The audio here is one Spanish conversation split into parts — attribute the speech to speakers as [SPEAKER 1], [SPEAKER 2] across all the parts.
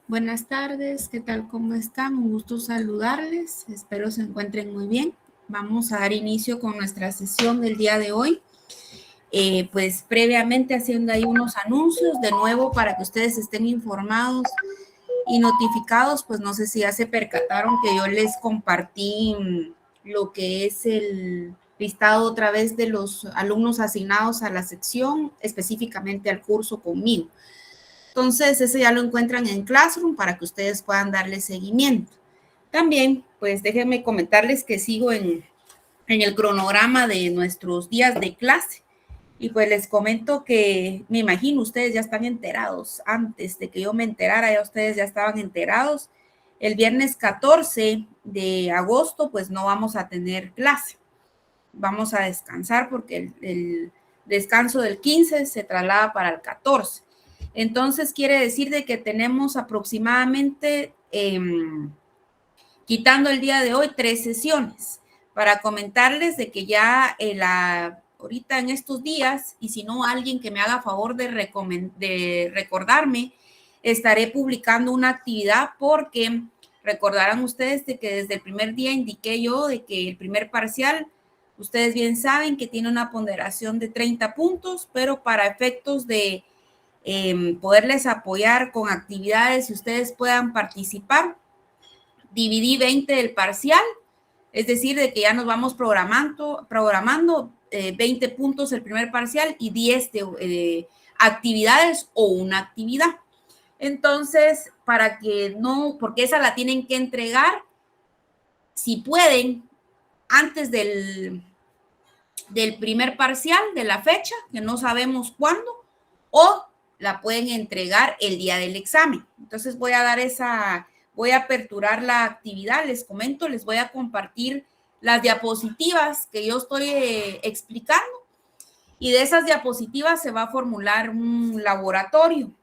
[SPEAKER 1] Buenas tardes, ¿qué tal? ¿Cómo están? Un gusto saludarles, espero se encuentren muy bien. Vamos a dar inicio con nuestra sesión del día de hoy. Pues previamente haciendo ahí unos anuncios de nuevo para que ustedes estén informados y notificados, pues no sé si ya se percataron que yo les compartí lo que es el listado otra vez de los alumnos asignados a la sección, específicamente al curso conmigo. Entonces, ese ya lo encuentran en Classroom para que ustedes puedan darle seguimiento. También, pues déjenme comentarles que sigo en el cronograma de nuestros días de clase. Y pues les comento que me imagino ustedes ya están enterados. Antes de que yo me enterara, ya ustedes ya estaban enterados. El viernes 14 de agosto, pues no vamos a tener clase. Vamos a descansar porque el descanso del 15 se traslada para el 14. Entonces quiere decir de que tenemos aproximadamente, quitando el día de hoy, 3 sesiones para comentarles de que ya ahorita en estos días, y si no alguien que me haga favor de recordarme, estaré publicando una actividad porque recordarán ustedes de que desde el primer día indiqué yo de que el primer parcial, ustedes bien saben que tiene una ponderación de 30 puntos, pero para efectos de poderles apoyar con actividades y ustedes puedan participar, dividí 20 del parcial, es decir, de que ya nos vamos programando 20 puntos el primer parcial y 10 de actividades o una actividad. Entonces, para que no, porque esa la tienen que entregar, si pueden, antes del primer parcial, de la fecha, que no sabemos cuándo, o la pueden entregar el día del examen. Entonces voy a aperturar la actividad, les comento, les voy a compartir las diapositivas que yo estoy explicando, y de esas diapositivas se va a formular un laboratorio.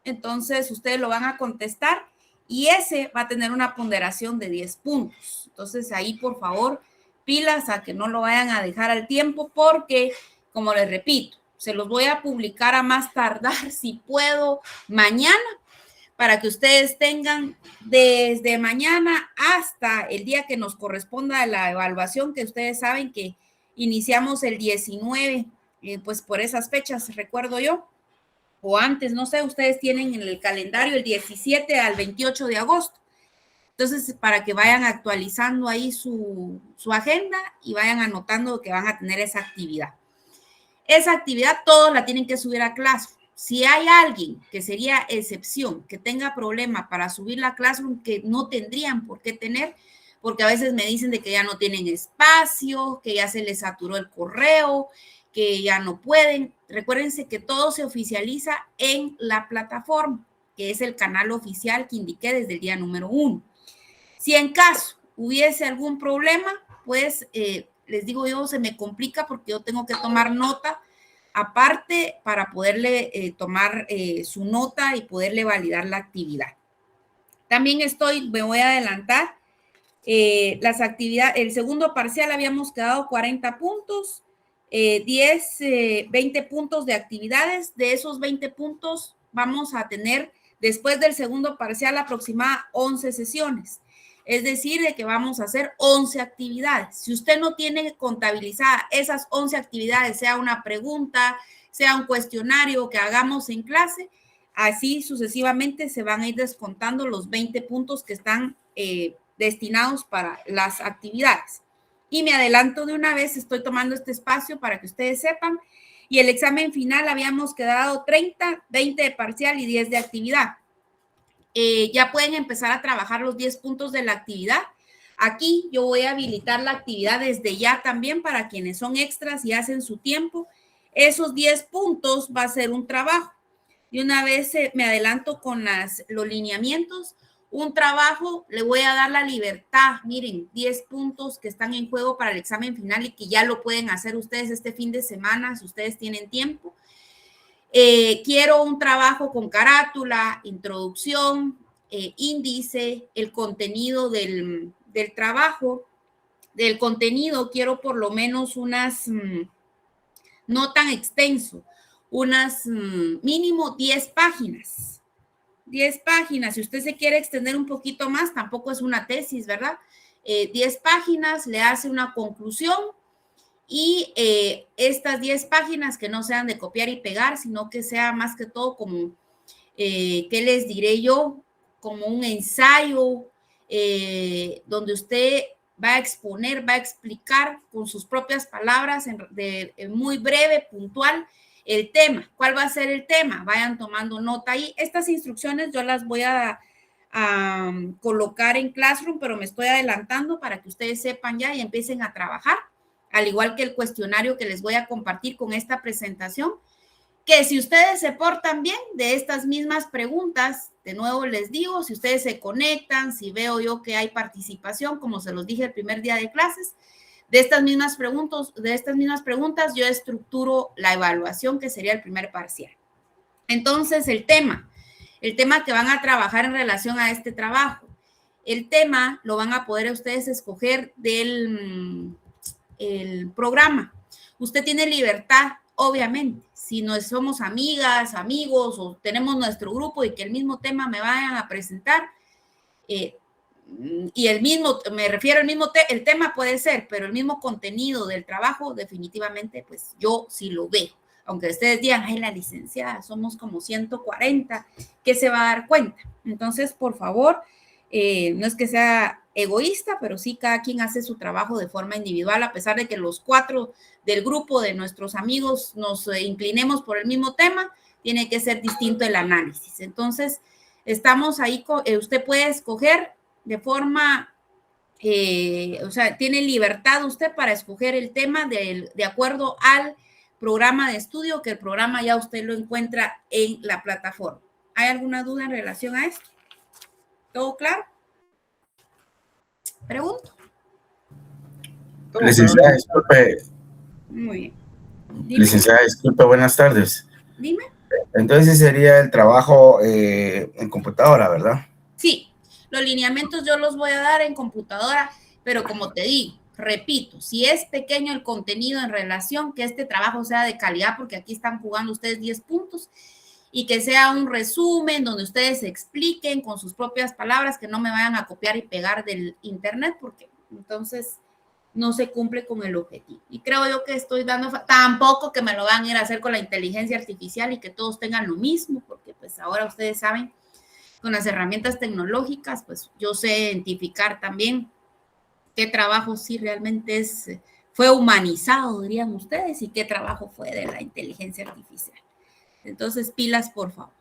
[SPEAKER 1] Entonces ustedes lo van a contestar y ese va a tener una ponderación de 10 puntos. Entonces ahí, por favor, pilas a que no lo vayan a dejar al tiempo porque, como les repito, se los voy a publicar a más tardar, si puedo, mañana, para que ustedes tengan desde mañana hasta el día que nos corresponda la evaluación, que ustedes saben que iniciamos el 19, pues por esas fechas, recuerdo yo, o antes, no sé, ustedes tienen en el calendario el 17 al 28 de agosto. Entonces, para que vayan actualizando ahí su agenda y vayan anotando que van a tener esa actividad. Esa actividad todos la tienen que subir a Classroom. Si hay alguien que sería excepción, que tenga problema para subir la Classroom, que no tendrían por qué tener, porque a veces me dicen de que ya no tienen espacio, que ya se les saturó el correo, que ya no pueden. Recuérdense que todo se oficializa en la plataforma, que es el canal oficial que indiqué desde el día número 1. Si en caso hubiese algún problema, pues les digo yo, se me complica porque yo tengo que tomar nota aparte para poderle tomar su nota y poderle validar la actividad. También me voy a adelantar, las actividades, el segundo parcial habíamos quedado 40 puntos, 20 puntos de actividades. De esos 20 puntos vamos a tener después del segundo parcial aproximadamente 11 sesiones. Es decir, de que vamos a hacer 11 actividades. Si usted no tiene contabilizada esas 11 actividades, sea una pregunta, sea un cuestionario que hagamos en clase, así sucesivamente se van a ir descontando los 20 puntos que están destinados para las actividades. Y me adelanto de una vez, estoy tomando este espacio para que ustedes sepan, y el examen final habíamos quedado 30, 20 de parcial y 10 de actividad. Ya pueden empezar a trabajar los 10 puntos de la actividad. Aquí yo voy a habilitar la actividad desde ya también para quienes son extras y hacen su tiempo. Esos 10 puntos va a ser un trabajo. Y una vez me adelanto con los lineamientos, un trabajo, le voy a dar la libertad, miren, 10 puntos que están en juego para el examen final y que ya lo pueden hacer ustedes este fin de semana, si ustedes tienen tiempo. Quiero un trabajo con carátula, introducción, índice, el contenido del trabajo. Del contenido quiero por lo menos unas, no tan extenso, unas mínimo 10 páginas. 10 páginas. Si usted se quiere extender un poquito más, tampoco es una tesis, ¿verdad? 10 páginas, le hace una conclusión y estas 10 páginas que no sean de copiar y pegar, sino que sea más que todo como, ¿qué les diré yo? Como un ensayo donde usted va a exponer, va a explicar con sus propias palabras, muy breve, puntual, el tema. ¿Cuál va a ser el tema? Vayan tomando nota ahí. Estas instrucciones yo las voy a colocar en Classroom, pero me estoy adelantando para que ustedes sepan ya y empiecen a trabajar, al igual que el cuestionario que les voy a compartir con esta presentación, que si ustedes se portan bien de estas mismas preguntas, de nuevo les digo, si ustedes se conectan, si veo yo que hay participación, como se los dije el primer día de clases, de estas mismas preguntas yo estructuro la evaluación, que sería el primer parcial. Entonces, el tema que van a trabajar en relación a este trabajo, el tema lo van a poder ustedes escoger del el programa. Usted tiene libertad, obviamente, si no somos amigas, amigos o tenemos nuestro grupo y que el mismo tema me vayan a presentar, y el mismo, me refiero al mismo, el tema puede ser, pero el mismo contenido del trabajo, definitivamente, pues yo sí lo veo. Aunque ustedes digan, ay, la licenciada, somos como 140, ¿qué se va a dar cuenta? Entonces, por favor, no es que sea egoísta, pero sí cada quien hace su trabajo de forma individual, a pesar de que los 4 del grupo de nuestros amigos nos inclinemos por el mismo tema, tiene que ser distinto el análisis. Entonces, estamos ahí, usted puede escoger de forma, o sea, tiene libertad usted para escoger el tema de acuerdo al programa de estudio, que el programa ya usted lo encuentra en la plataforma. ¿Hay alguna duda en relación a esto? ¿Todo claro? Pregunto.
[SPEAKER 2] Licenciada, disculpe.
[SPEAKER 1] Muy bien. Dime.
[SPEAKER 2] Licenciada, disculpe, buenas tardes.
[SPEAKER 1] Dime.
[SPEAKER 2] Entonces sería el trabajo en computadora, ¿verdad?
[SPEAKER 1] Sí, los lineamientos yo los voy a dar en computadora, pero como te digo, repito, si es pequeño el contenido en relación, que este trabajo sea de calidad, porque aquí están jugando ustedes 10 puntos, y que sea un resumen donde ustedes se expliquen con sus propias palabras, que no me vayan a copiar y pegar del internet, porque entonces no se cumple con el objetivo. Y creo yo que estoy dando, tampoco que me lo van a ir a hacer con la inteligencia artificial y que todos tengan lo mismo, porque pues ahora ustedes saben, con las herramientas tecnológicas, pues yo sé identificar también qué trabajo sí realmente fue humanizado, dirían ustedes, y qué trabajo fue de la inteligencia artificial. Entonces, pilas, por favor.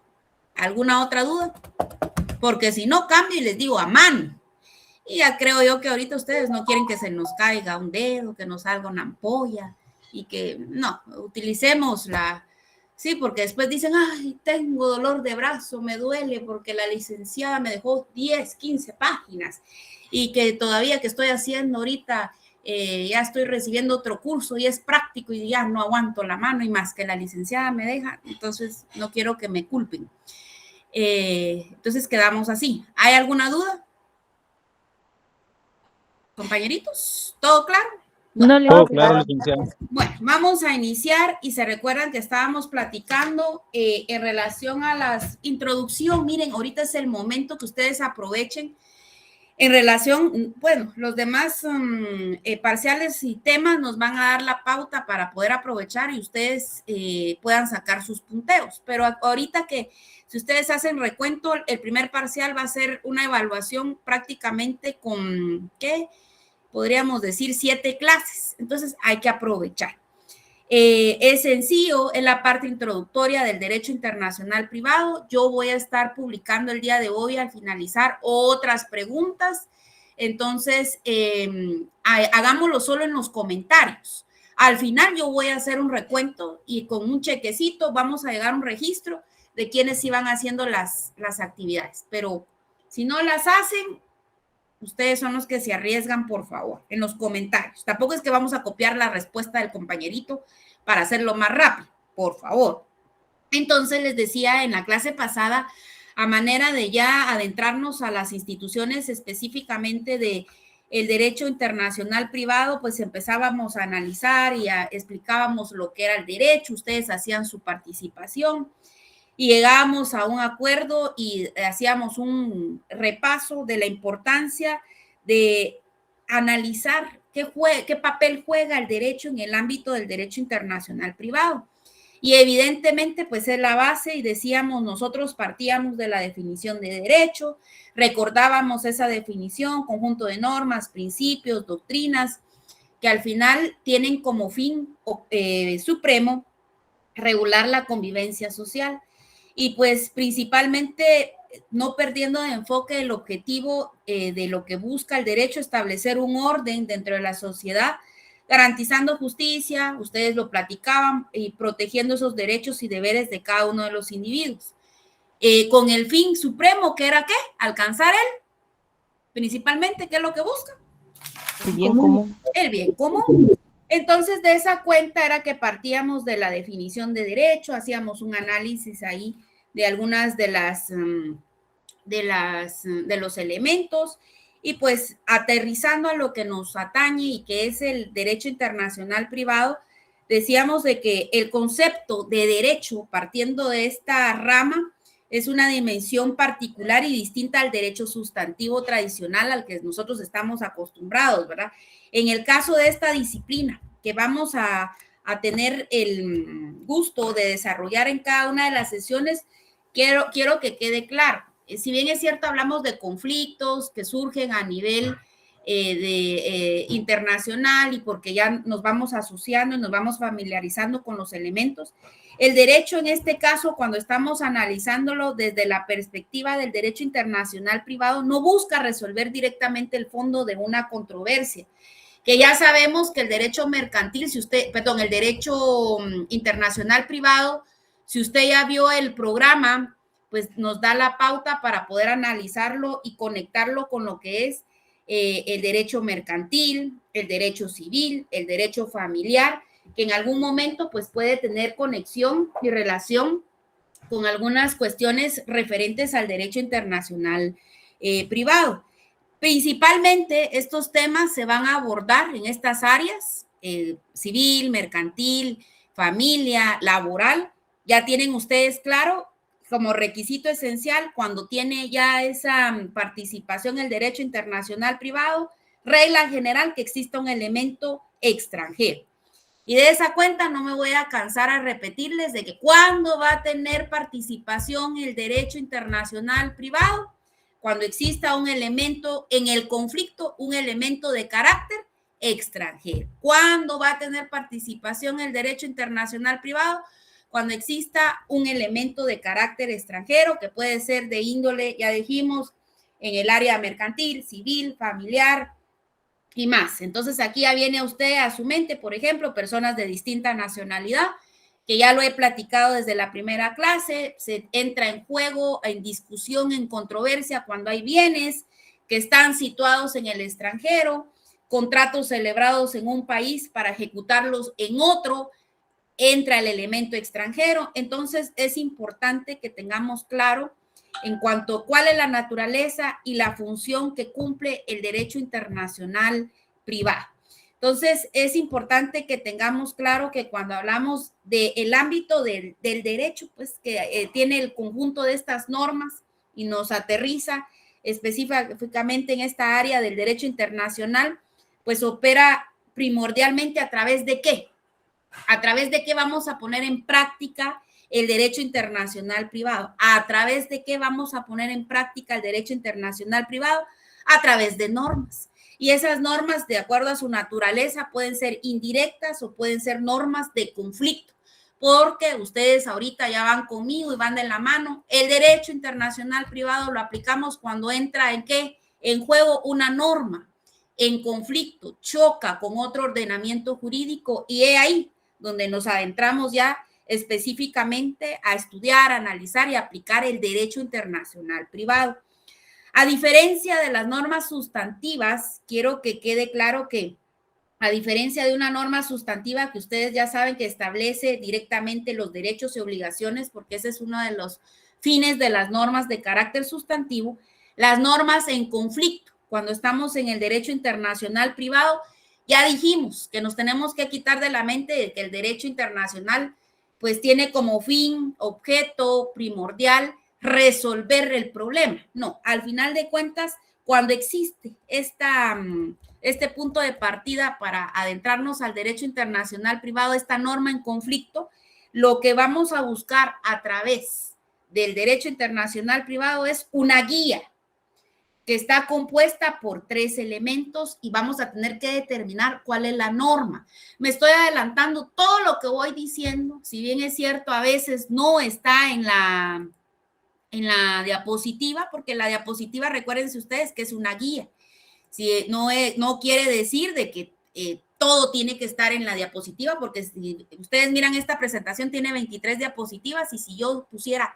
[SPEAKER 1] ¿Alguna otra duda? Porque si no, cambio y les digo a mano. Y ya creo yo que ahorita ustedes no quieren que se nos caiga un dedo, que nos salga una ampolla y que no, utilicemos sí, porque después dicen, ay, tengo dolor de brazo, me duele porque la licenciada me dejó 10, 15 páginas y que todavía que estoy haciendo ahorita, ya estoy recibiendo otro curso y es práctico y ya no aguanto la mano y más que la licenciada me deja, entonces no quiero que me culpen. Entonces quedamos así. ¿Hay alguna duda? Compañeritos, ¿todo claro?
[SPEAKER 3] Bueno,
[SPEAKER 4] Todo claro, licenciado.
[SPEAKER 1] Bueno, vamos a iniciar y se recuerdan que estábamos platicando en relación a las introducción. Miren, ahorita es el momento que ustedes aprovechen en relación, bueno, los demás parciales y temas nos van a dar la pauta para poder aprovechar y ustedes puedan sacar sus punteos. Pero ahorita que si ustedes hacen recuento, el primer parcial va a ser una evaluación prácticamente con, ¿qué? Podríamos decir 7 clases, entonces hay que aprovechar. Es sencillo, es la parte introductoria del derecho internacional privado. Yo voy a estar publicando el día de hoy al finalizar otras preguntas, entonces hagámoslo solo en los comentarios. Al final yo voy a hacer un recuento y con un chequecito vamos a llegar a un registro de quienes iban haciendo las actividades, pero si no las hacen, ustedes son los que se arriesgan, por favor, en los comentarios. Tampoco es que vamos a copiar la respuesta del compañerito para hacerlo más rápido, por favor. Entonces, les decía en la clase pasada, a manera de ya adentrarnos a las instituciones específicamente de el derecho internacional privado, pues empezábamos a analizar y explicábamos lo que era el derecho, ustedes hacían su participación. y llegábamos a un acuerdo y hacíamos un repaso de la importancia de analizar qué papel juega el derecho en el ámbito del derecho internacional privado. Y evidentemente, pues es la base y decíamos, nosotros partíamos de la definición de derecho, recordábamos esa definición, conjunto de normas, principios, doctrinas, que al final tienen como fin supremo regular la convivencia social. Y pues principalmente no perdiendo de enfoque el objetivo de lo que busca el derecho, establecer un orden dentro de la sociedad, garantizando justicia, ustedes lo platicaban, y protegiendo esos derechos y deberes de cada uno de los individuos. Con el fin supremo, que era ¿qué? Alcanzar principalmente, ¿qué es lo que busca?
[SPEAKER 3] El bien común.
[SPEAKER 1] El bien común. Entonces, de esa cuenta era que partíamos de la definición de derecho, hacíamos un análisis ahí de algunas de los elementos y pues aterrizando a lo que nos atañe y que es el derecho internacional privado, decíamos de que el concepto de derecho, partiendo de esta rama, es una dimensión particular y distinta al derecho sustantivo tradicional al que nosotros estamos acostumbrados, ¿verdad? En el caso de esta disciplina, que vamos a tener el gusto de desarrollar en cada una de las sesiones, quiero que quede claro. Si bien es cierto, hablamos de conflictos que surgen a nivel internacional y porque ya nos vamos asociando y nos vamos familiarizando con los elementos, el derecho en este caso, cuando estamos analizándolo desde la perspectiva del derecho internacional privado, no busca resolver directamente el fondo de una controversia, que ya sabemos que el derecho mercantil, el derecho internacional privado, si usted ya vio el programa, pues nos da la pauta para poder analizarlo y conectarlo con lo que es el derecho mercantil, el derecho civil, el derecho familiar, que en algún momento pues puede tener conexión y relación con algunas cuestiones referentes al derecho internacional privado. Principalmente estos temas se van a abordar en estas áreas, civil, mercantil, familia, laboral. Ya tienen ustedes claro como requisito esencial cuando tiene ya esa participación en el derecho internacional privado, regla general que exista un elemento extranjero. Y de esa cuenta no me voy a cansar a repetirles de que cuándo va a tener participación el derecho internacional privado, cuando exista un elemento en el conflicto, un elemento de carácter extranjero. ¿Cuándo va a tener participación el derecho internacional privado? Cuando exista un elemento de carácter extranjero, que puede ser de índole, ya dijimos, en el área mercantil, civil, familiar y más. Entonces aquí ya viene usted a su mente, por ejemplo, personas de distinta nacionalidad, que ya lo he platicado desde la primera clase, se entra en juego, en discusión, en controversia cuando hay bienes que están situados en el extranjero, contratos celebrados en un país para ejecutarlos en otro, entra el elemento extranjero. Entonces es importante que tengamos claro en cuanto a cuál es la naturaleza y la función que cumple el derecho internacional privado. Entonces es importante que tengamos claro que cuando hablamos del ámbito del derecho, pues que tiene el conjunto de estas normas y nos aterriza específicamente en esta área del derecho internacional, pues opera primordialmente a través de ¿qué? ¿A través de qué vamos a poner en práctica el derecho internacional privado? ¿A través de qué vamos a poner en práctica el derecho internacional privado? A través de normas. Y esas normas, de acuerdo a su naturaleza, pueden ser indirectas o pueden ser normas de conflicto, porque ustedes ahorita ya van conmigo y van de la mano. El derecho internacional privado lo aplicamos cuando entra en ¿qué? En juego una norma en conflicto, choca con otro ordenamiento jurídico y es ahí donde nos adentramos ya específicamente a estudiar, analizar y aplicar el derecho internacional privado. A diferencia de las normas sustantivas, quiero que quede claro que a diferencia de una norma sustantiva que ustedes ya saben que establece directamente los derechos y obligaciones, porque ese es uno de los fines de las normas de carácter sustantivo, las normas en conflicto, cuando estamos en el derecho internacional privado, ya dijimos que nos tenemos que quitar de la mente que el derecho internacional pues tiene como fin, objeto primordial, resolver el problema. No, al final de cuentas, cuando existe este punto de partida para adentrarnos al derecho internacional privado, esta norma en conflicto, lo que vamos a buscar a través del derecho internacional privado es una guía que está compuesta por 3 elementos y vamos a tener que determinar cuál es la norma. Me estoy adelantando todo lo que voy diciendo, si bien es cierto, a veces no está en la diapositiva, porque la diapositiva, recuérdense ustedes que es una guía. Si no quiere decir de que todo tiene que estar en la diapositiva, porque si ustedes miran esta presentación tiene 23 diapositivas y si yo pusiera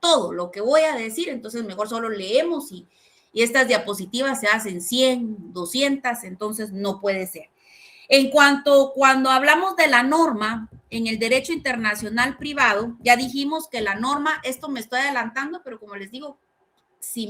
[SPEAKER 1] todo lo que voy a decir, entonces mejor solo leemos y estas diapositivas se hacen 100, 200, entonces no puede ser. Cuando hablamos de la norma en el derecho internacional privado, ya dijimos que la norma, esto me estoy adelantando, pero como les digo, si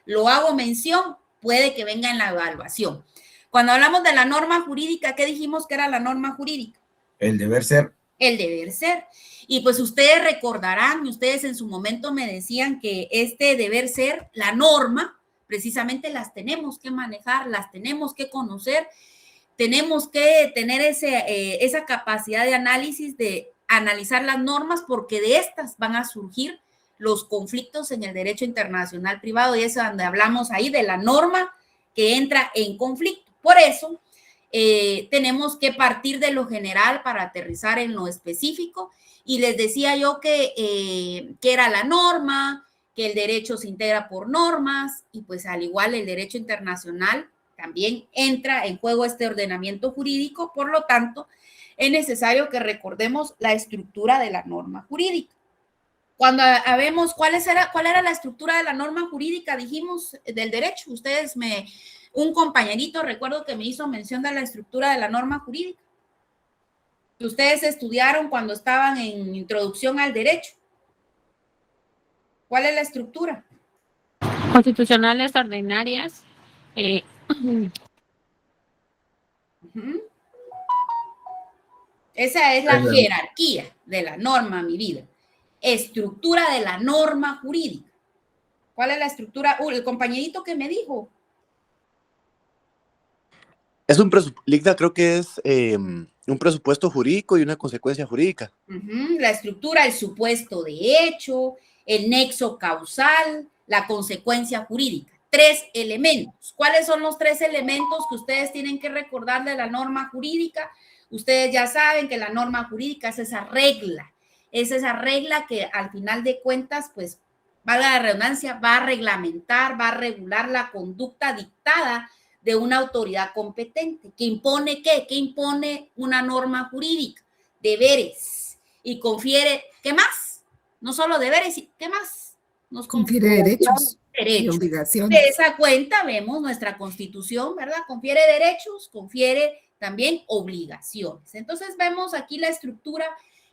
[SPEAKER 1] lo hago mención, puede que venga en la evaluación. Cuando hablamos de la norma jurídica, ¿qué dijimos que era la norma jurídica?
[SPEAKER 2] El deber ser.
[SPEAKER 1] El deber ser. Y pues ustedes recordarán, ustedes en su momento me decían que este deber ser, la norma, precisamente las tenemos que manejar, las tenemos que conocer, tenemos que tener esa capacidad de análisis, de analizar las normas, porque de estas van a surgir los conflictos en el derecho internacional privado, y es donde hablamos ahí de la norma que entra en conflicto. Por eso, tenemos que partir de lo general para aterrizar en lo específico, y les decía yo que era la norma, que el derecho se integra por normas, y pues al igual el derecho internacional también entra en juego este ordenamiento jurídico, por lo tanto, es necesario que recordemos la estructura de la norma jurídica. Cuando vemos cuál era la estructura de la norma jurídica, dijimos, del derecho, un compañerito, recuerdo que me hizo mención de la estructura de la norma jurídica. Ustedes estudiaron cuando estaban en introducción al derecho. ¿Cuál es la estructura?
[SPEAKER 4] Constitucionales, ordinarias.
[SPEAKER 1] Esa es la jerarquía de la norma, mi vida. Estructura de la norma jurídica. ¿Cuál es la estructura? El compañerito que me dijo.
[SPEAKER 5] Es un presupuesto, Ligda, creo que es un presupuesto jurídico y una consecuencia jurídica.
[SPEAKER 1] La estructura, el supuesto de hecho, el nexo causal, la consecuencia jurídica. 3 elementos. ¿Cuáles son los 3 elementos que ustedes tienen que recordar de la norma jurídica? Ustedes ya saben que la norma jurídica es esa regla que al final de cuentas, pues, valga la redundancia, va a reglamentar, va a regular la conducta dictada de una autoridad competente. ¿Que impone qué? ¿Qué impone una norma jurídica? Deberes. Y confiere, ¿qué más? No solo deberes, ¿qué más? Nos
[SPEAKER 6] confiere derechos y obligaciones.
[SPEAKER 1] De esa cuenta vemos nuestra Constitución, ¿verdad? Confiere derechos, confiere también obligaciones. Entonces vemos aquí la estructura,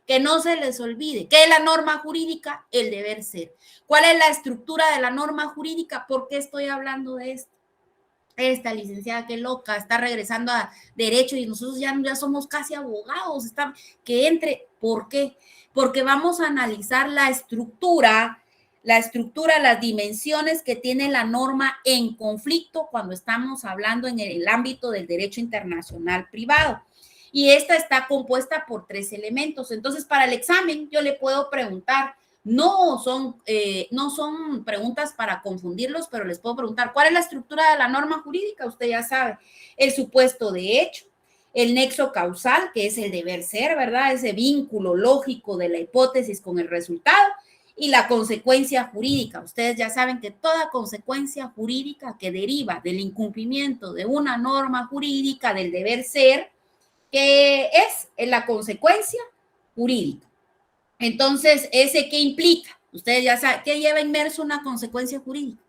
[SPEAKER 1] que no se les olvide. ¿Qué es la norma jurídica? El deber ser. ¿Cuál es la estructura de la norma jurídica? ¿Por qué estoy hablando de esto? Esta licenciada, qué loca, está regresando a derecho y nosotros ya somos casi abogados, que entre. ¿Por qué? Porque vamos a analizar la estructura, las dimensiones que tiene la norma en conflicto cuando estamos hablando en el ámbito del derecho internacional privado. Y esta está compuesta por 3 elementos. Entonces, para el examen, yo le puedo preguntar, no son preguntas para confundirlos, pero les puedo preguntar, ¿cuál es la estructura de la norma jurídica? Usted ya sabe, el supuesto de hecho, el nexo causal, que es el deber ser, ¿verdad? Ese vínculo lógico de la hipótesis con el resultado, y la consecuencia jurídica. Ustedes ya saben que toda consecuencia jurídica que deriva del incumplimiento de una norma jurídica del deber ser, que es la consecuencia jurídica. Entonces, ¿ese qué implica? Ustedes ya saben, ¿qué lleva inmerso una consecuencia jurídica?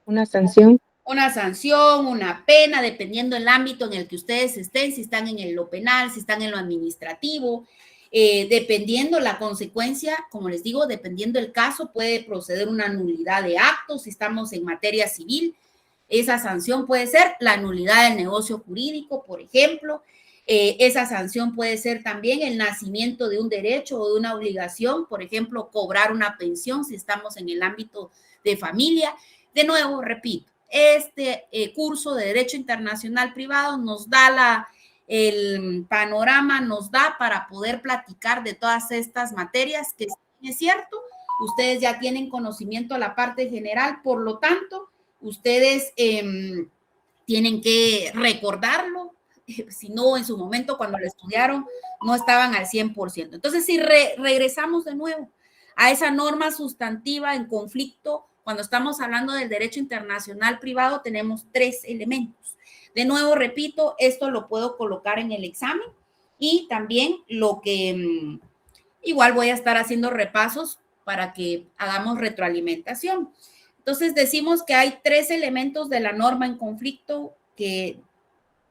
[SPEAKER 3] Una sanción.
[SPEAKER 1] Una sanción, una pena, dependiendo del ámbito en el que ustedes estén, si están en lo penal, si están en lo administrativo, dependiendo la consecuencia, como les digo, dependiendo el caso, puede proceder una nulidad de actos. Si estamos en materia civil, esa sanción puede ser la nulidad del negocio jurídico, por ejemplo. Esa sanción puede ser también el nacimiento de un derecho o de una obligación, por ejemplo, cobrar una pensión si estamos en el ámbito de familia. De nuevo, repito, este curso de Derecho Internacional Privado nos da el panorama, nos da para poder platicar de todas estas materias que es cierto, ustedes ya tienen conocimiento a la parte general, por lo tanto, ustedes tienen que recordarlo, si no en su momento cuando lo estudiaron no estaban al 100%. Entonces, si regresamos de nuevo a esa norma sustantiva en conflicto, cuando estamos hablando del derecho internacional privado, tenemos 3 elementos. De nuevo, repito, esto lo puedo colocar en el examen y también lo que igual voy a estar haciendo repasos para que hagamos retroalimentación. Entonces, decimos que hay 3 elementos de la norma en conflicto que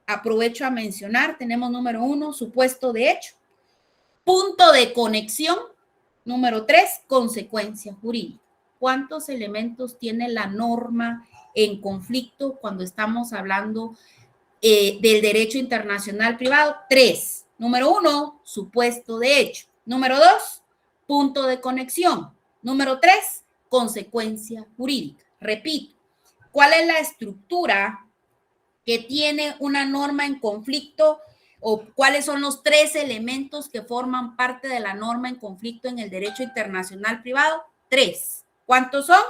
[SPEAKER 1] aprovecho a mencionar. Tenemos número 1, supuesto de hecho. Punto de conexión. Número 3, consecuencia jurídica. ¿Cuántos elementos tiene la norma en conflicto cuando estamos hablando del derecho internacional privado? 3. Número 1, supuesto de hecho. Número 2, punto de conexión. Número 3, consecuencia jurídica. Repito, ¿cuál es la estructura que tiene una norma en conflicto o cuáles son los 3 elementos que forman parte de la norma en conflicto en el derecho internacional privado? 3. ¿Cuántos son?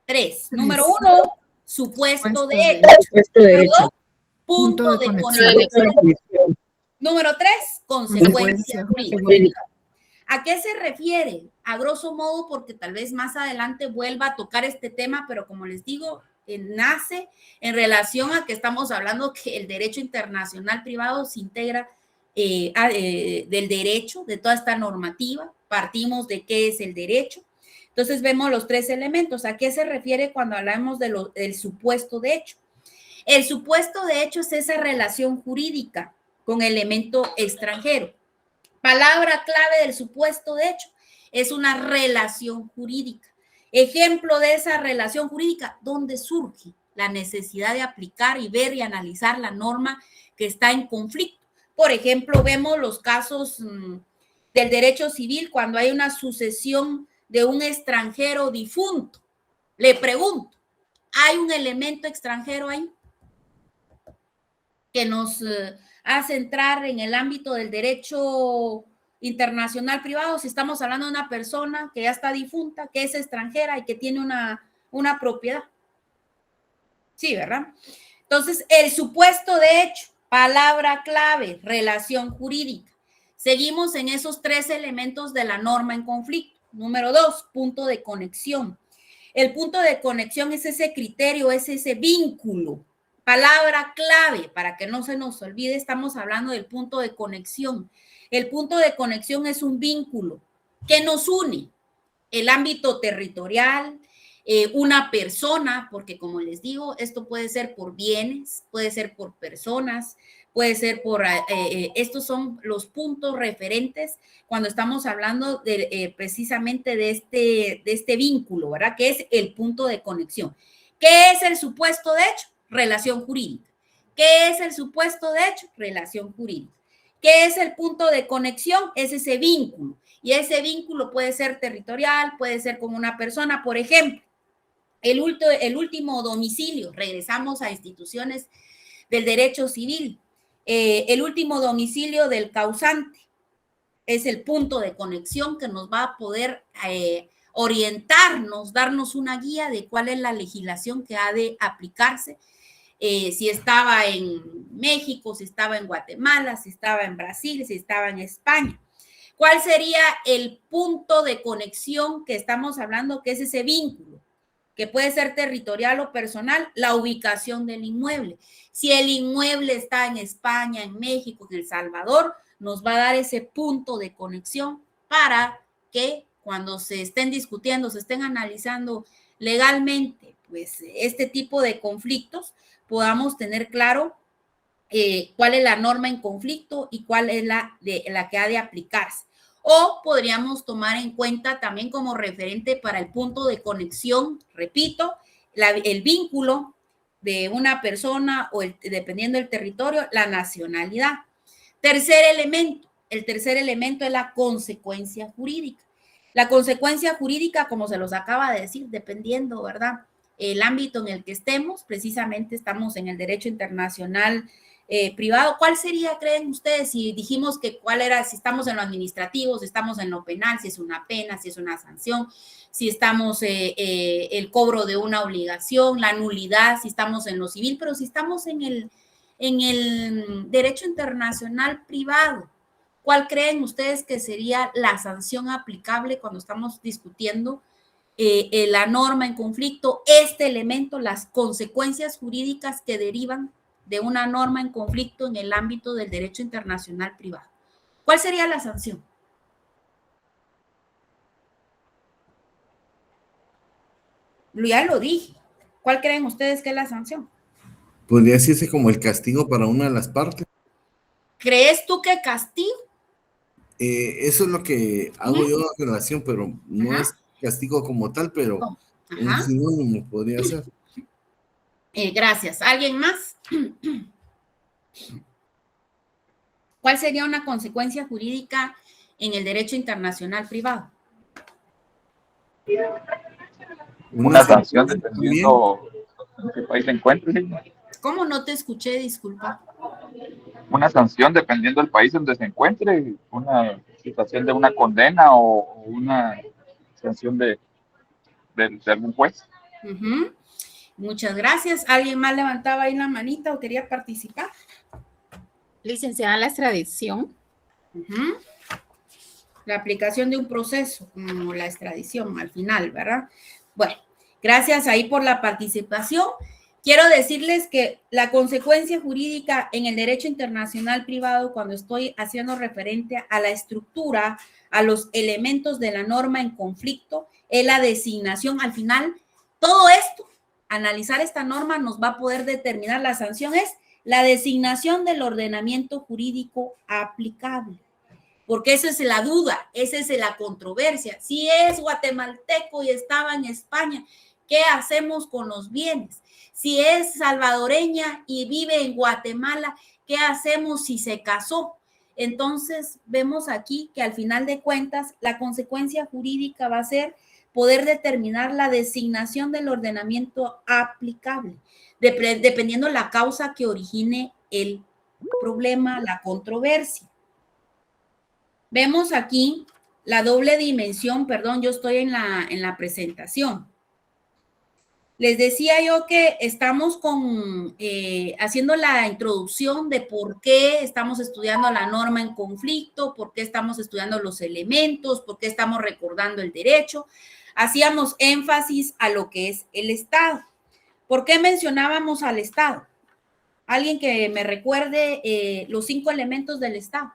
[SPEAKER 1] 3. Número 1, supuesto de hecho. Número 2, punto de conexión. Número 3, consecuencia jurídica. ¿A qué se refiere? A grosso modo, porque tal vez más adelante vuelva a tocar este tema, pero como les digo, nace en relación a que estamos hablando que el derecho internacional privado se integra del derecho, de toda esta normativa. Partimos de qué es el derecho. Entonces vemos los 3 elementos. ¿A qué se refiere cuando hablamos del supuesto de hecho? El supuesto de hecho es esa relación jurídica con elemento extranjero. Palabra clave del supuesto de hecho es una relación jurídica. Ejemplo de esa relación jurídica, ¿dónde surge la necesidad de aplicar y ver y analizar la norma que está en conflicto? Por ejemplo, vemos los casos del derecho civil cuando hay una sucesión de un extranjero difunto. Le pregunto, ¿hay un elemento extranjero ahí que nos hace entrar en el ámbito del derecho internacional privado si estamos hablando de una persona que ya está difunta, que es extranjera y que tiene una propiedad? Sí, ¿verdad? Entonces, el supuesto de hecho, palabra clave, relación jurídica. Seguimos en esos 3 elementos de la norma en conflicto. Número 2, punto de conexión. El punto de conexión es ese criterio, es ese vínculo. Palabra clave, para que no se nos olvide, estamos hablando del punto de conexión. El punto de conexión es un vínculo que nos une el ámbito territorial, una persona, porque como les digo, esto puede ser por bienes, puede ser por personas, puede ser por, estos son los puntos referentes cuando estamos hablando precisamente de este vínculo, ¿verdad? Que es el punto de conexión. ¿Qué es el supuesto de hecho? Relación jurídica. ¿Qué es el supuesto de hecho? Relación jurídica. ¿Qué es el punto de conexión? Es ese vínculo. Y ese vínculo puede ser territorial, puede ser con una persona. Por ejemplo, el último domicilio, regresamos a instituciones del derecho civil. El último domicilio del causante es el punto de conexión que nos va a poder orientarnos, darnos una guía de cuál es la legislación que ha de aplicarse. Si estaba en México, si estaba en Guatemala, si estaba en Brasil, si estaba en España. ¿Cuál sería el punto de conexión que estamos hablando, que es ese vínculo, que puede ser territorial o personal? La ubicación del inmueble. Si el inmueble está en España, en México, en El Salvador, nos va a dar ese punto de conexión para que cuando se estén discutiendo, se estén analizando legalmente, pues este tipo de conflictos, podamos tener claro cuál es la norma en conflicto y cuál es la que ha de aplicarse. O podríamos tomar en cuenta también como referente para el punto de conexión, repito, el vínculo de una persona o dependiendo del territorio, la nacionalidad. Tercer elemento. El tercer elemento es la consecuencia jurídica. La consecuencia jurídica, como se los acaba de decir, dependiendo, ¿verdad?, el ámbito en el que estemos, precisamente estamos en el derecho internacional privado. ¿Cuál sería, creen ustedes, si dijimos que cuál era, si estamos en lo administrativo, si estamos en lo penal, si es una pena, si es una sanción, si estamos el cobro de una obligación, la nulidad, si estamos en lo civil, pero si estamos en el derecho internacional privado, ¿cuál creen ustedes que sería la sanción aplicable cuando estamos discutiendo la norma en conflicto, este elemento, las consecuencias jurídicas que derivan de una norma en conflicto en el ámbito del derecho internacional privado? ¿Cuál sería la sanción? Ya lo dije. ¿Cuál creen ustedes que es la sanción?
[SPEAKER 7] ¿Podría decirse como el castigo para una de las partes?
[SPEAKER 1] ¿Crees tú que castigo?
[SPEAKER 7] Eso es lo que hago yo en relación, pero no es castigo como tal, pero un sinónimo podría ser.
[SPEAKER 1] Gracias. ¿Alguien más? ¿Cuál sería una consecuencia jurídica en el derecho internacional privado?
[SPEAKER 8] Una sanción dependiendo en qué país se encuentre.
[SPEAKER 1] ¿Cómo no te escuché? Disculpa.
[SPEAKER 8] Una sanción dependiendo del país donde se encuentre, una situación de una condena o una sanción de algún juez.
[SPEAKER 1] Muchas gracias. ¿Alguien más levantaba ahí la manita o quería participar?
[SPEAKER 6] Licenciada, la extradición.
[SPEAKER 1] La aplicación de un proceso, como la extradición al final, ¿verdad? Bueno, gracias ahí por la participación. Quiero decirles que la consecuencia jurídica en el derecho internacional privado, cuando estoy haciendo referente a la estructura, a los elementos de la norma en conflicto, es la designación. Al final, todo esto, analizar esta norma nos va a poder determinar. La sanción es la designación del ordenamiento jurídico aplicable, porque esa es la duda, esa es la controversia. Si es guatemalteco y estaba en España, ¿qué hacemos con los bienes? Si es salvadoreña y vive en Guatemala, ¿qué hacemos si se casó? Entonces, vemos aquí que al final de cuentas, la consecuencia jurídica va a ser poder determinar la designación del ordenamiento aplicable, dependiendo la causa que origine el problema, la controversia. Vemos aquí la doble dimensión, perdón, yo estoy en la presentación. Les decía yo que estamos haciendo la introducción de por qué estamos estudiando la norma en conflicto, por qué estamos estudiando los elementos, por qué estamos recordando el derecho. Hacíamos énfasis a lo que es el Estado. ¿Por qué mencionábamos al Estado? Alguien que me recuerde los 5 elementos del Estado.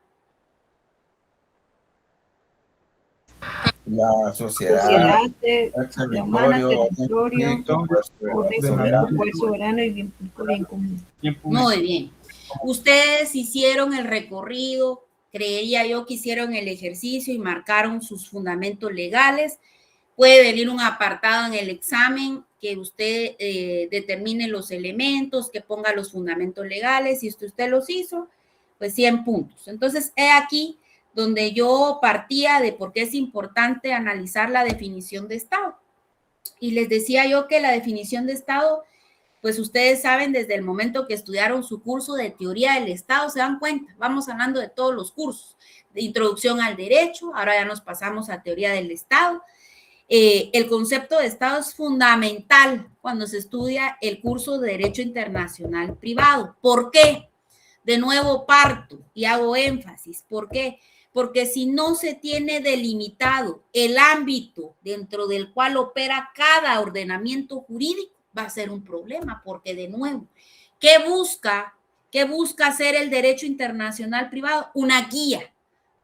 [SPEAKER 2] La sociedad, el
[SPEAKER 3] territorio,
[SPEAKER 2] soberano
[SPEAKER 3] y bien común.
[SPEAKER 1] Muy bien. Ustedes hicieron el recorrido, creía yo que hicieron el ejercicio y marcaron sus fundamentos legales. Puede venir un apartado en el examen que usted determine los elementos, que ponga los fundamentos legales. Si usted los hizo, pues 100 puntos. Entonces, he aquí donde yo partía de por qué es importante analizar la definición de Estado. Y les decía yo que la definición de Estado, pues ustedes saben desde el momento que estudiaron su curso de teoría del Estado, se dan cuenta, vamos hablando de todos los cursos, de introducción al derecho, ahora ya nos pasamos a teoría del Estado. El concepto de Estado es fundamental cuando se estudia el curso de Derecho Internacional Privado. ¿Por qué? De nuevo parto y hago énfasis. ¿Por qué? Porque si no se tiene delimitado el ámbito dentro del cual opera cada ordenamiento jurídico, va a ser un problema, porque de nuevo, ¿qué busca hacer el derecho internacional privado? Una guía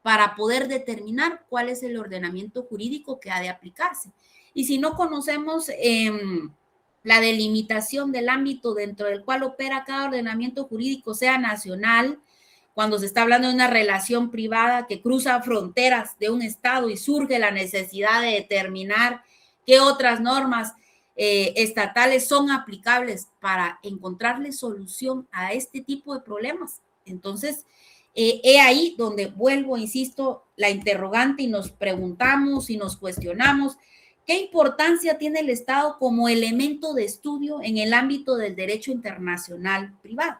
[SPEAKER 1] para poder determinar cuál es el ordenamiento jurídico que ha de aplicarse. Y si no conocemos la delimitación del ámbito dentro del cual opera cada ordenamiento jurídico, sea nacional, cuando se está hablando de una relación privada que cruza fronteras de un estado y surge la necesidad de determinar qué otras normas estatales son aplicables para encontrarle solución a este tipo de problemas. Entonces, He ahí donde vuelvo, insisto, la interrogante y nos preguntamos y nos cuestionamos qué importancia tiene el Estado como elemento de estudio en el ámbito del derecho internacional privado.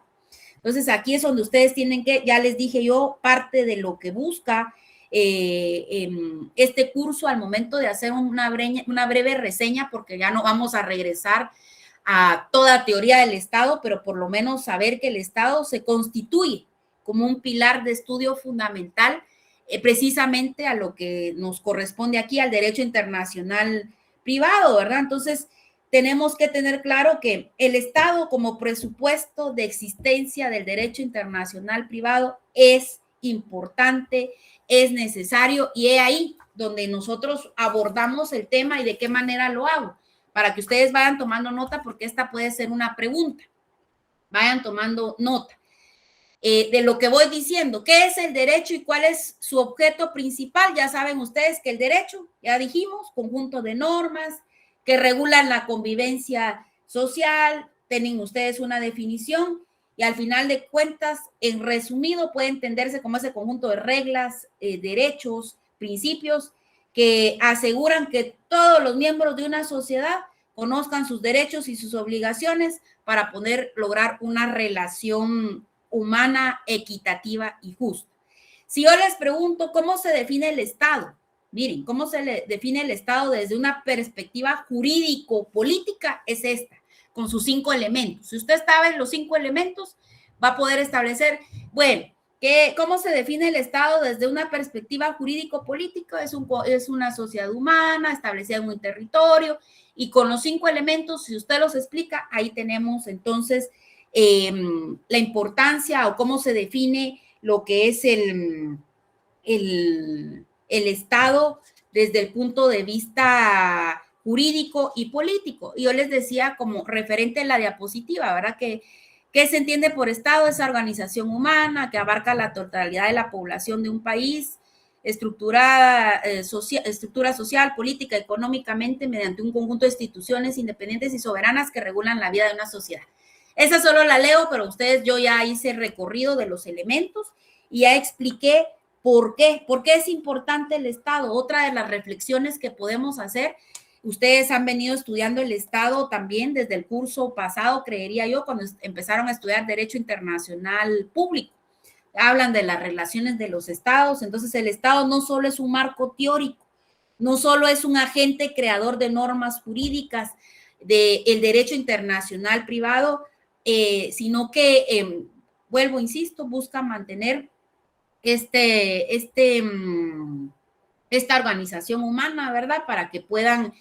[SPEAKER 1] Entonces, aquí es donde ustedes tienen que, ya les dije yo, parte de lo que busca este curso al momento de hacer una breve reseña, porque ya no vamos a regresar a toda teoría del Estado, pero por lo menos saber que el Estado se constituye como un pilar de estudio fundamental precisamente a lo que nos corresponde aquí, al derecho internacional privado, ¿verdad? Entonces, tenemos que tener claro que el Estado como presupuesto de existencia del derecho internacional privado es importante, es necesario, y es ahí donde nosotros abordamos el tema y de qué manera lo hago, para que ustedes vayan tomando nota, porque esta puede ser una pregunta. Vayan tomando nota de lo que voy diciendo. ¿Qué es el derecho y cuál es su objeto principal? Ya saben ustedes que el derecho, ya dijimos, conjunto de normas que regulan la convivencia social. Tienen ustedes una definición y al final de cuentas, en resumido, puede entenderse como ese conjunto de reglas, derechos, principios que aseguran que todos los miembros de una sociedad conozcan sus derechos y sus obligaciones para poder lograr una relación humana, equitativa y justa. Si yo les pregunto cómo se define el Estado, miren, cómo se le define el Estado desde una perspectiva jurídico-política, es esta, con sus 5 elementos. Si usted sabe los 5 elementos, va a poder establecer, bueno, ¿cómo se define el Estado desde una perspectiva jurídico-política? Es una sociedad humana establecida en un territorio, y con los 5 elementos, si usted los explica, ahí tenemos entonces la importancia o cómo se define lo que es el Estado desde el punto de vista jurídico y político. Y yo les decía como referente en la diapositiva, ¿verdad? Que se entiende por Estado, esa organización humana que abarca la totalidad de la población de un país, estructura social, política, económicamente, mediante un conjunto de instituciones independientes y soberanas que regulan la vida de una sociedad. Esa solo la leo, pero ustedes, yo ya hice el recorrido de los elementos y ya expliqué por qué es importante el Estado. Otra de las reflexiones que podemos hacer, ustedes han venido estudiando el Estado también desde el curso pasado, creería yo, cuando empezaron a estudiar Derecho Internacional Público. Hablan de las relaciones de los Estados. Entonces, el Estado no solo es un marco teórico, no solo es un agente creador de normas jurídicas del derecho internacional privado, sino que, vuelvo, insisto, busca mantener esta organización humana, ¿verdad? Para que puedan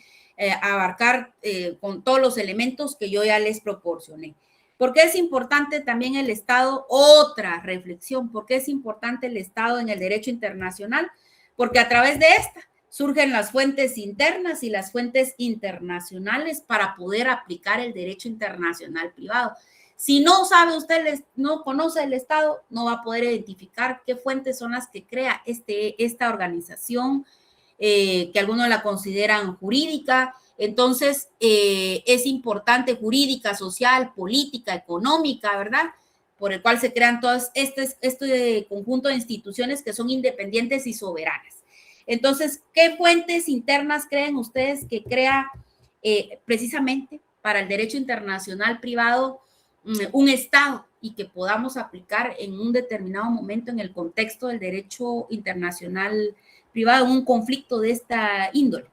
[SPEAKER 1] abarcar con todos los elementos que yo ya les proporcioné. ¿Por qué es importante también el Estado? Otra reflexión, ¿por qué es importante el Estado en el derecho internacional? Porque a través de esta surgen las fuentes internas y las fuentes internacionales para poder aplicar el derecho internacional privado. Si no sabe usted, no conoce el Estado, no va a poder identificar qué fuentes son las que crea esta organización, que algunos la consideran jurídica. Entonces, es importante jurídica, social, política, económica, ¿verdad? Por el cual se crean todas este conjunto de instituciones que son independientes y soberanas. Entonces, ¿qué fuentes internas creen ustedes que crea precisamente para el derecho internacional privado un Estado y que podamos aplicar en un determinado momento en el contexto del derecho internacional privado, un conflicto de esta índole?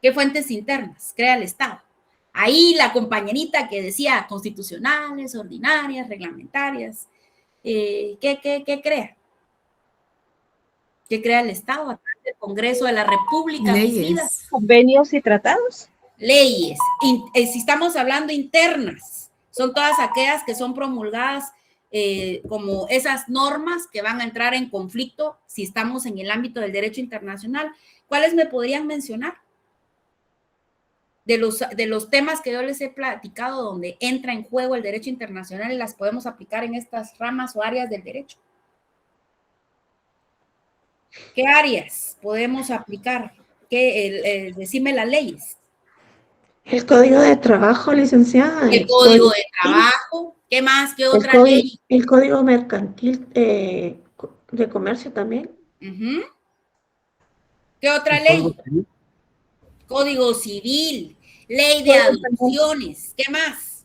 [SPEAKER 1] ¿Qué fuentes internas crea el Estado? Ahí la compañerita que decía constitucionales, ordinarias, reglamentarias, ¿qué crea? ¿Qué crea el Estado a través del Congreso de la República?
[SPEAKER 3] Leyes, convenios y tratados.
[SPEAKER 1] Leyes. Si estamos hablando internas, son todas aquellas que son promulgadas como esas normas que van a entrar en conflicto si estamos en el ámbito del derecho internacional. ¿Cuáles me podrían mencionar? De los temas que yo les he platicado donde entra en juego el derecho internacional y las podemos aplicar en estas ramas o áreas del derecho. ¿Qué áreas podemos aplicar? Decime las leyes.
[SPEAKER 9] El código de trabajo, licenciada.
[SPEAKER 1] El código de trabajo. ¿Qué más? ¿Qué otra ley?
[SPEAKER 9] El código mercantil de comercio también.
[SPEAKER 1] Uh-huh. ¿Qué otra ley? Código civil, ley de adopciones. ¿Qué más?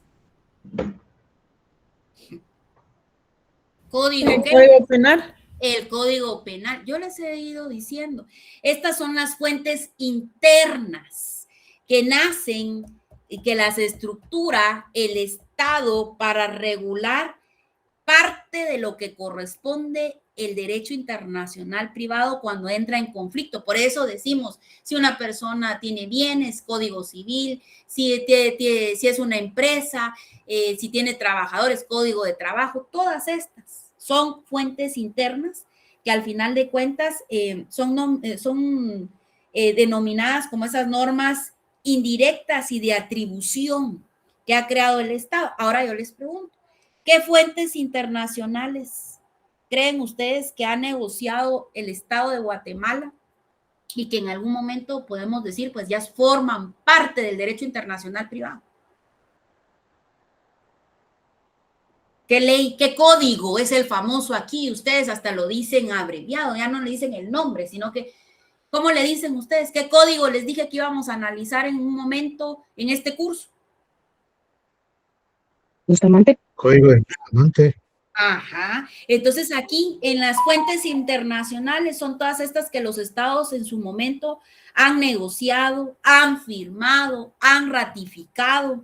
[SPEAKER 10] El código penal.
[SPEAKER 1] El código penal. Yo les he ido diciendo, estas son las fuentes internas que nacen y que las estructura el Estado para regular parte de lo que corresponde el derecho internacional privado cuando entra en conflicto. Por eso decimos, si una persona tiene bienes, código civil, si es una empresa, si tiene trabajadores, código de trabajo, todas estas son fuentes internas que al final de cuentas son denominadas como esas normas indirectas y de atribución que ha creado el Estado. Ahora yo les pregunto, ¿qué fuentes internacionales creen ustedes que ha negociado el Estado de Guatemala y que en algún momento podemos decir, pues ya forman parte del derecho internacional privado? ¿Qué ley, qué código es el famoso aquí? Ustedes hasta lo dicen abreviado, ya no le dicen el nombre, sino que, ¿cómo le dicen ustedes? ¿Qué código les dije que íbamos a analizar en un momento en este curso?
[SPEAKER 11] Bustamante. Código de Bustamante.
[SPEAKER 1] Ajá. Entonces aquí en las fuentes internacionales son todas estas que los estados en su momento han negociado, han firmado, han ratificado,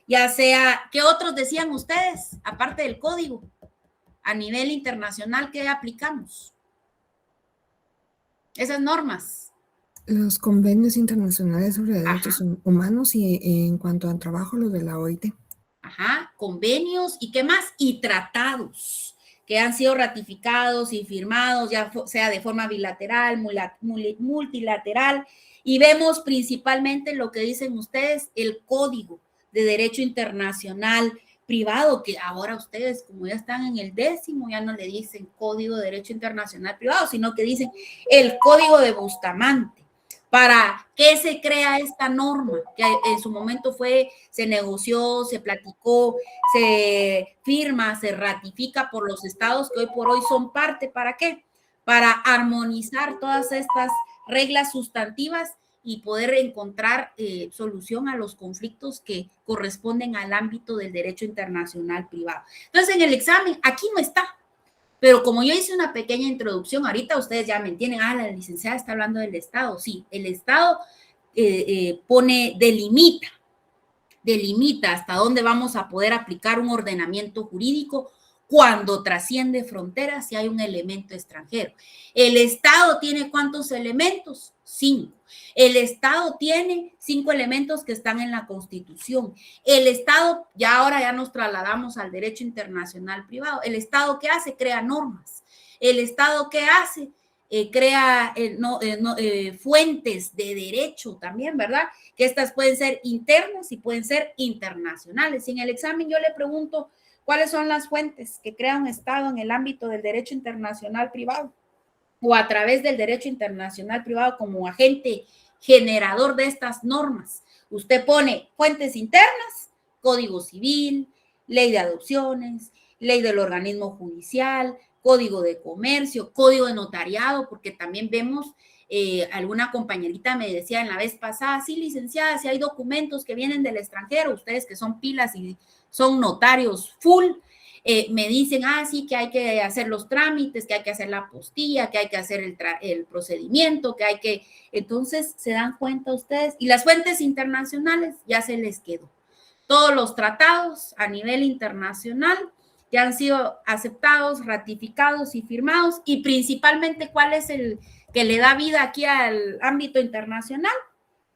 [SPEAKER 1] ya sea, ¿qué otros decían ustedes? Aparte del código, a nivel internacional, ¿qué aplicamos? Esas normas.
[SPEAKER 12] Los convenios internacionales sobre derechos humanos y en cuanto al trabajo, los de la OIT.
[SPEAKER 1] Ajá, convenios y qué más, y tratados que han sido ratificados y firmados, ya sea de forma bilateral, multilateral, y vemos principalmente lo que dicen ustedes, el Código de Derecho Internacional Privado, que ahora ustedes, como ya están en el 10º, ya no le dicen Código de Derecho Internacional Privado, sino que dicen el Código de Bustamante. ¿Para qué se crea esta norma? Que en su momento se negoció, se platicó, se firma, se ratifica por los estados que hoy por hoy son parte. ¿Para qué? Para armonizar todas estas reglas sustantivas y poder encontrar solución a los conflictos que corresponden al ámbito del derecho internacional privado. Entonces, en el examen, aquí no está. Pero como yo hice una pequeña introducción, ahorita ustedes ya me entienden, la licenciada está hablando del Estado. Sí, el Estado delimita hasta dónde vamos a poder aplicar un ordenamiento jurídico cuando trasciende fronteras y hay un elemento extranjero. ¿El Estado tiene cuántos elementos? 5. El Estado tiene 5 elementos que están en la Constitución. El Estado, ahora ya nos trasladamos al derecho internacional privado. ¿El Estado qué hace? Crea normas. ¿El Estado qué hace? Crea fuentes de derecho también, ¿verdad? Que estas pueden ser internas y pueden ser internacionales. Y en el examen yo le pregunto, ¿cuáles son las fuentes que crea un Estado en el ámbito del derecho internacional privado? O a través del derecho internacional privado como agente generador de estas normas. Usted pone fuentes internas, Código Civil, Ley de Adopciones, Ley del Organismo Judicial, Código de Comercio, Código de Notariado, porque también vemos, alguna compañerita me decía en la vez pasada, sí, licenciada, si hay documentos que vienen del extranjero, ustedes que son pilas y son notarios full, me dicen, sí, que hay que hacer los trámites, que hay que hacer la apostilla, que hay que hacer el procedimiento, que hay que... Entonces, ¿se dan cuenta ustedes? Y las fuentes internacionales ya se les quedó. Todos los tratados a nivel internacional que han sido aceptados, ratificados y firmados, y principalmente, ¿cuál es el que le da vida aquí al ámbito internacional?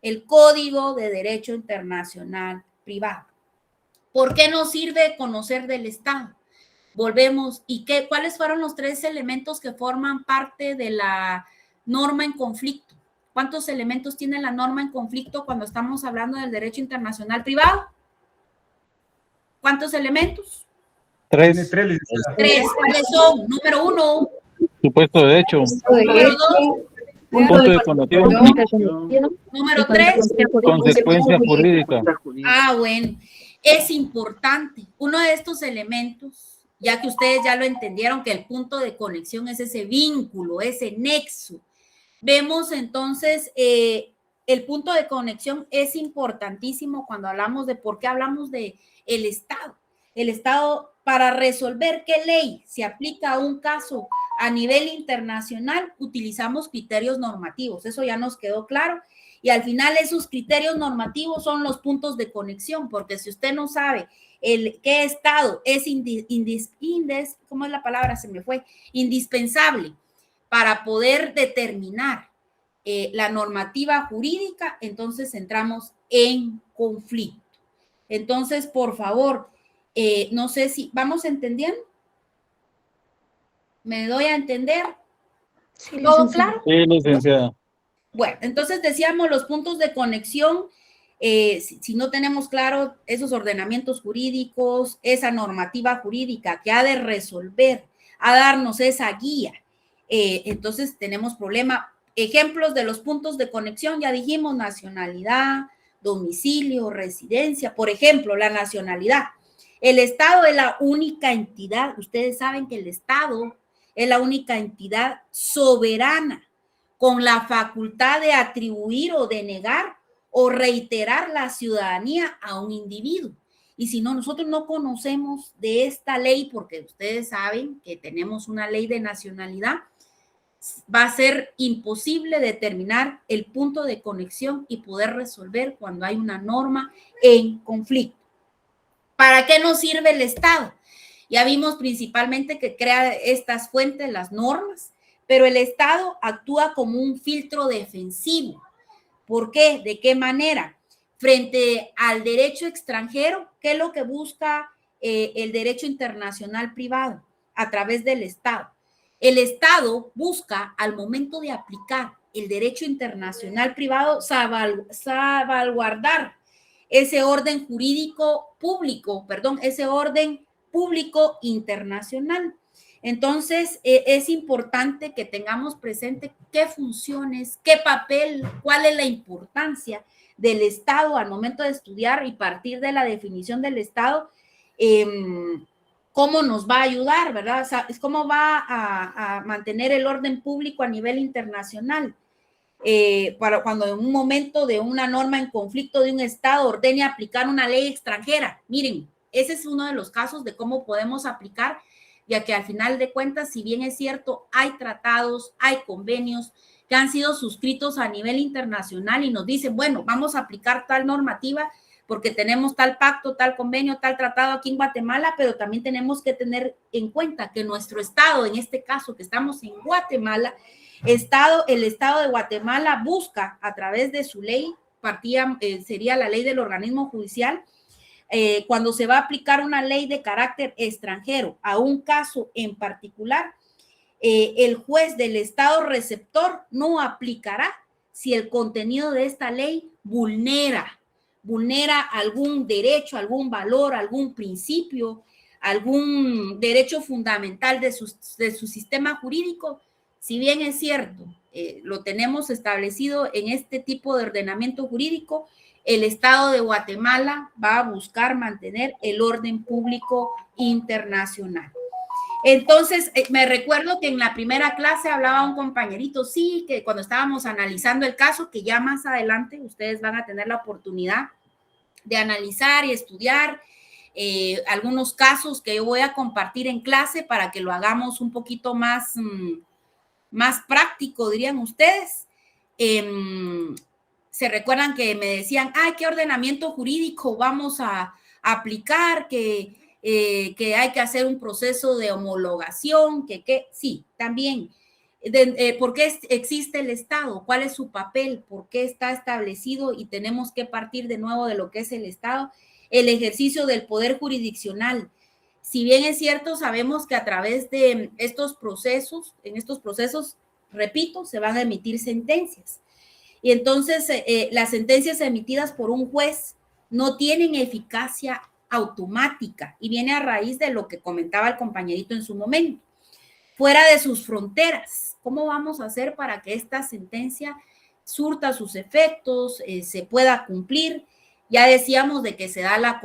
[SPEAKER 1] El Código de Derecho Internacional Privado. ¿Por qué nos sirve conocer del Estado? Volvemos, ¿y cuáles fueron los 3 elementos que forman parte de la norma en conflicto? ¿Cuántos elementos tiene la norma en conflicto cuando estamos hablando del derecho internacional privado? ¿Cuántos elementos?
[SPEAKER 13] 3.
[SPEAKER 1] 3. ¿Cuáles son? Número 1.
[SPEAKER 13] Supuesto derecho.
[SPEAKER 1] Número 2.
[SPEAKER 10] Punto de conexión.
[SPEAKER 1] Número 3.
[SPEAKER 10] Consecuencia jurídica.
[SPEAKER 1] Ah, bueno. Es importante. Uno de estos elementos, ya que ustedes ya lo entendieron, que el punto de conexión es ese vínculo, ese nexo. Vemos entonces, el punto de conexión es importantísimo cuando hablamos de por qué hablamos de el Estado. El Estado, para resolver qué ley se aplica a un caso a nivel internacional, utilizamos criterios normativos. Eso ya nos quedó claro. Y al final esos criterios normativos son los puntos de conexión, porque si usted no sabe qué Estado es ¿cómo es la palabra? Se me fue. Indispensable para poder determinar la normativa jurídica, entonces entramos en conflicto. Entonces, por favor, no sé si vamos entendiendo. ¿Me doy a entender?
[SPEAKER 9] Sí,
[SPEAKER 1] ¿Todo
[SPEAKER 9] licenciada.
[SPEAKER 1] claro?
[SPEAKER 10] Sí, licenciada.
[SPEAKER 1] Bueno, entonces decíamos los puntos de conexión. Si no tenemos claro esos ordenamientos jurídicos, esa normativa jurídica que ha de resolver, a darnos esa guía, entonces tenemos problema. Ejemplos de los puntos de conexión, ya dijimos, nacionalidad, domicilio, residencia. Por ejemplo, la nacionalidad. El Estado es la única entidad, ustedes saben que el Estado es la única entidad soberana con la facultad de atribuir o denegar o reiterar la ciudadanía a un individuo. Y si no, nosotros no conocemos de esta ley, porque ustedes saben que tenemos una ley de nacionalidad, va a ser imposible determinar el punto de conexión y poder resolver cuando hay una norma en conflicto. ¿Para qué nos sirve el Estado? Ya vimos principalmente que crea estas fuentes, las normas, pero el Estado actúa como un filtro defensivo. ¿Por qué? ¿De qué manera? Frente al derecho extranjero, ¿qué es lo que busca el derecho internacional privado? A través del Estado. El Estado busca, al momento de aplicar el derecho internacional privado, salvaguardar ese orden jurídico público, ese orden público internacional. Entonces, es importante que tengamos presente qué funciones, qué papel, cuál es la importancia del Estado al momento de estudiar y partir de la definición del Estado, cómo nos va a ayudar, ¿verdad? O sea, es cómo va a mantener el orden público a nivel internacional. Para cuando en un momento de una norma en conflicto de un Estado ordene aplicar una ley extranjera. Miren, ese es uno de los casos de cómo podemos aplicar, ya que al final de cuentas, si bien es cierto, hay tratados, hay convenios que han sido suscritos a nivel internacional y nos dicen, bueno, vamos a aplicar tal normativa porque tenemos tal pacto, tal convenio, tal tratado aquí en Guatemala, pero también tenemos que tener en cuenta que nuestro Estado, en este caso que estamos en Guatemala, el Estado de Guatemala busca a través de su ley, sería la ley del organismo judicial, cuando se va a aplicar una ley de carácter extranjero a un caso en particular, el juez del Estado receptor no aplicará si el contenido de esta ley vulnera algún derecho, algún valor, algún principio, algún derecho fundamental de su sistema jurídico. Si bien es cierto, lo tenemos establecido en este tipo de ordenamiento jurídico, el Estado de Guatemala va a buscar mantener el orden público internacional. Entonces, me recuerdo que en la primera clase hablaba un compañerito, sí, que cuando estábamos analizando el caso, que ya más adelante ustedes van a tener la oportunidad de analizar y estudiar algunos casos que yo voy a compartir en clase para que lo hagamos un poquito más práctico, dirían ustedes. Se recuerdan que me decían, ¿qué ordenamiento jurídico vamos a aplicar? Que hay que hacer un proceso de homologación, sí, también. ¿Por qué existe el Estado? ¿Cuál es su papel? ¿Por qué está establecido? Y tenemos que partir de nuevo de lo que es el Estado, el ejercicio del poder jurisdiccional. Si bien es cierto, sabemos que a través de estos procesos, repito, se van a emitir sentencias. Y entonces las sentencias emitidas por un juez no tienen eficacia automática y viene a raíz de lo que comentaba el compañerito en su momento. fuera de sus fronteras. ¿Cómo vamos a hacer para que esta sentencia surta sus efectos, se pueda cumplir? Ya decíamos de que se da la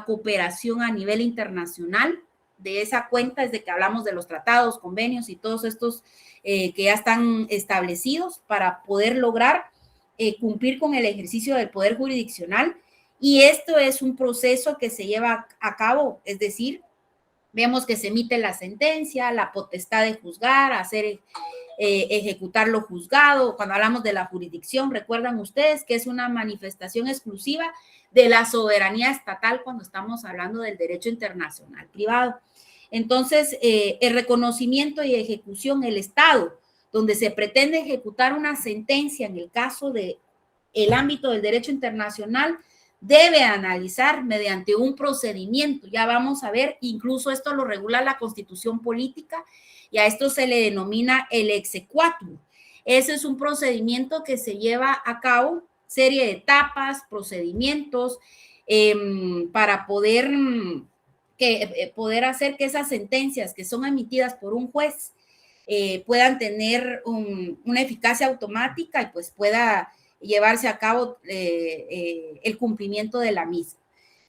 [SPEAKER 1] cooperación a nivel internacional. De esa cuenta es de que hablamos de los tratados, convenios y todos estos que ya están establecidos para poder lograr cumplir con el ejercicio del poder jurisdiccional. Y esto es un proceso que se lleva a cabo, es decir, vemos que se emite la sentencia, la potestad de juzgar, ejecutar lo juzgado. Cuando hablamos de la jurisdicción, recuerdan ustedes que es una manifestación exclusiva de la soberanía estatal cuando estamos hablando del derecho internacional privado. Entonces, el reconocimiento y ejecución, el Estado, donde se pretende ejecutar una sentencia en el caso del ámbito del derecho internacional, debe analizar mediante un procedimiento. Ya vamos a ver, incluso esto lo regula la Constitución Política y a esto se le denomina el exequatur. Ese es un procedimiento que se lleva a cabo, serie de etapas, procedimientos, para poder hacer que esas sentencias que son emitidas por un juez puedan tener una eficacia automática y pues pueda llevarse a cabo el cumplimiento de la misma.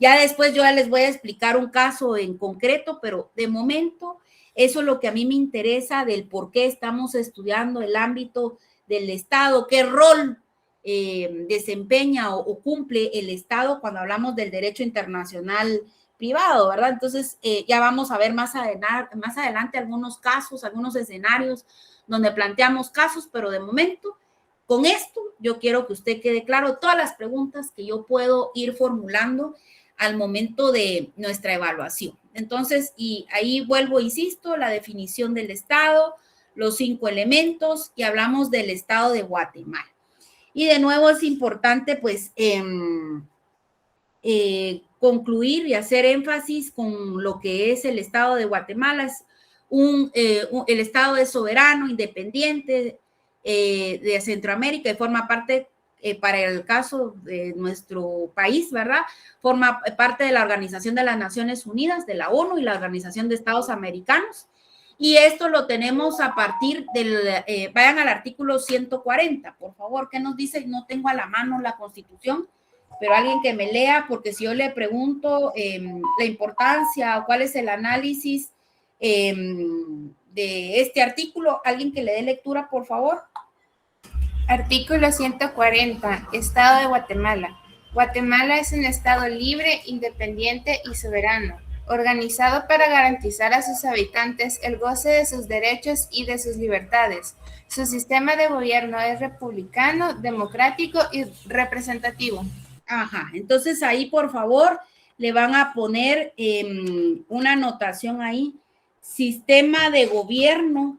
[SPEAKER 1] Ya después yo les voy a explicar un caso en concreto, pero de momento eso es lo que a mí me interesa del por qué estamos estudiando el ámbito del Estado, qué rol desempeña o cumple el Estado cuando hablamos del derecho internacional privado, ¿verdad? Entonces ya vamos a ver más adelante algunos casos, algunos escenarios donde planteamos casos, pero de momento con esto yo quiero que usted quede claro todas las preguntas que yo puedo ir formulando al momento de nuestra evaluación. Entonces, y ahí vuelvo, insisto, la definición del Estado, los 5 elementos, y hablamos del Estado de Guatemala. Y de nuevo es importante, pues, concluir y hacer énfasis con lo que es el Estado de Guatemala. Es el Estado es soberano, independiente, de Centroamérica y forma parte, para el caso de nuestro país, ¿verdad? Forma parte de la Organización de las Naciones Unidas, de la ONU y la Organización de Estados Americanos. Y esto lo tenemos a partir del, vayan al artículo 140, por favor, ¿qué nos dice? No tengo a la mano la Constitución, pero alguien que me lea, porque si yo le pregunto la importancia o cuál es el análisis de este artículo, alguien que le dé lectura, por favor.
[SPEAKER 13] Artículo 140. Estado de Guatemala. Guatemala es un estado libre, independiente y soberano, organizado para garantizar a sus habitantes el goce de sus derechos y de sus libertades. Su sistema de gobierno es republicano, democrático y representativo.
[SPEAKER 1] Ajá, entonces ahí por favor le van a poner una anotación ahí, sistema de gobierno,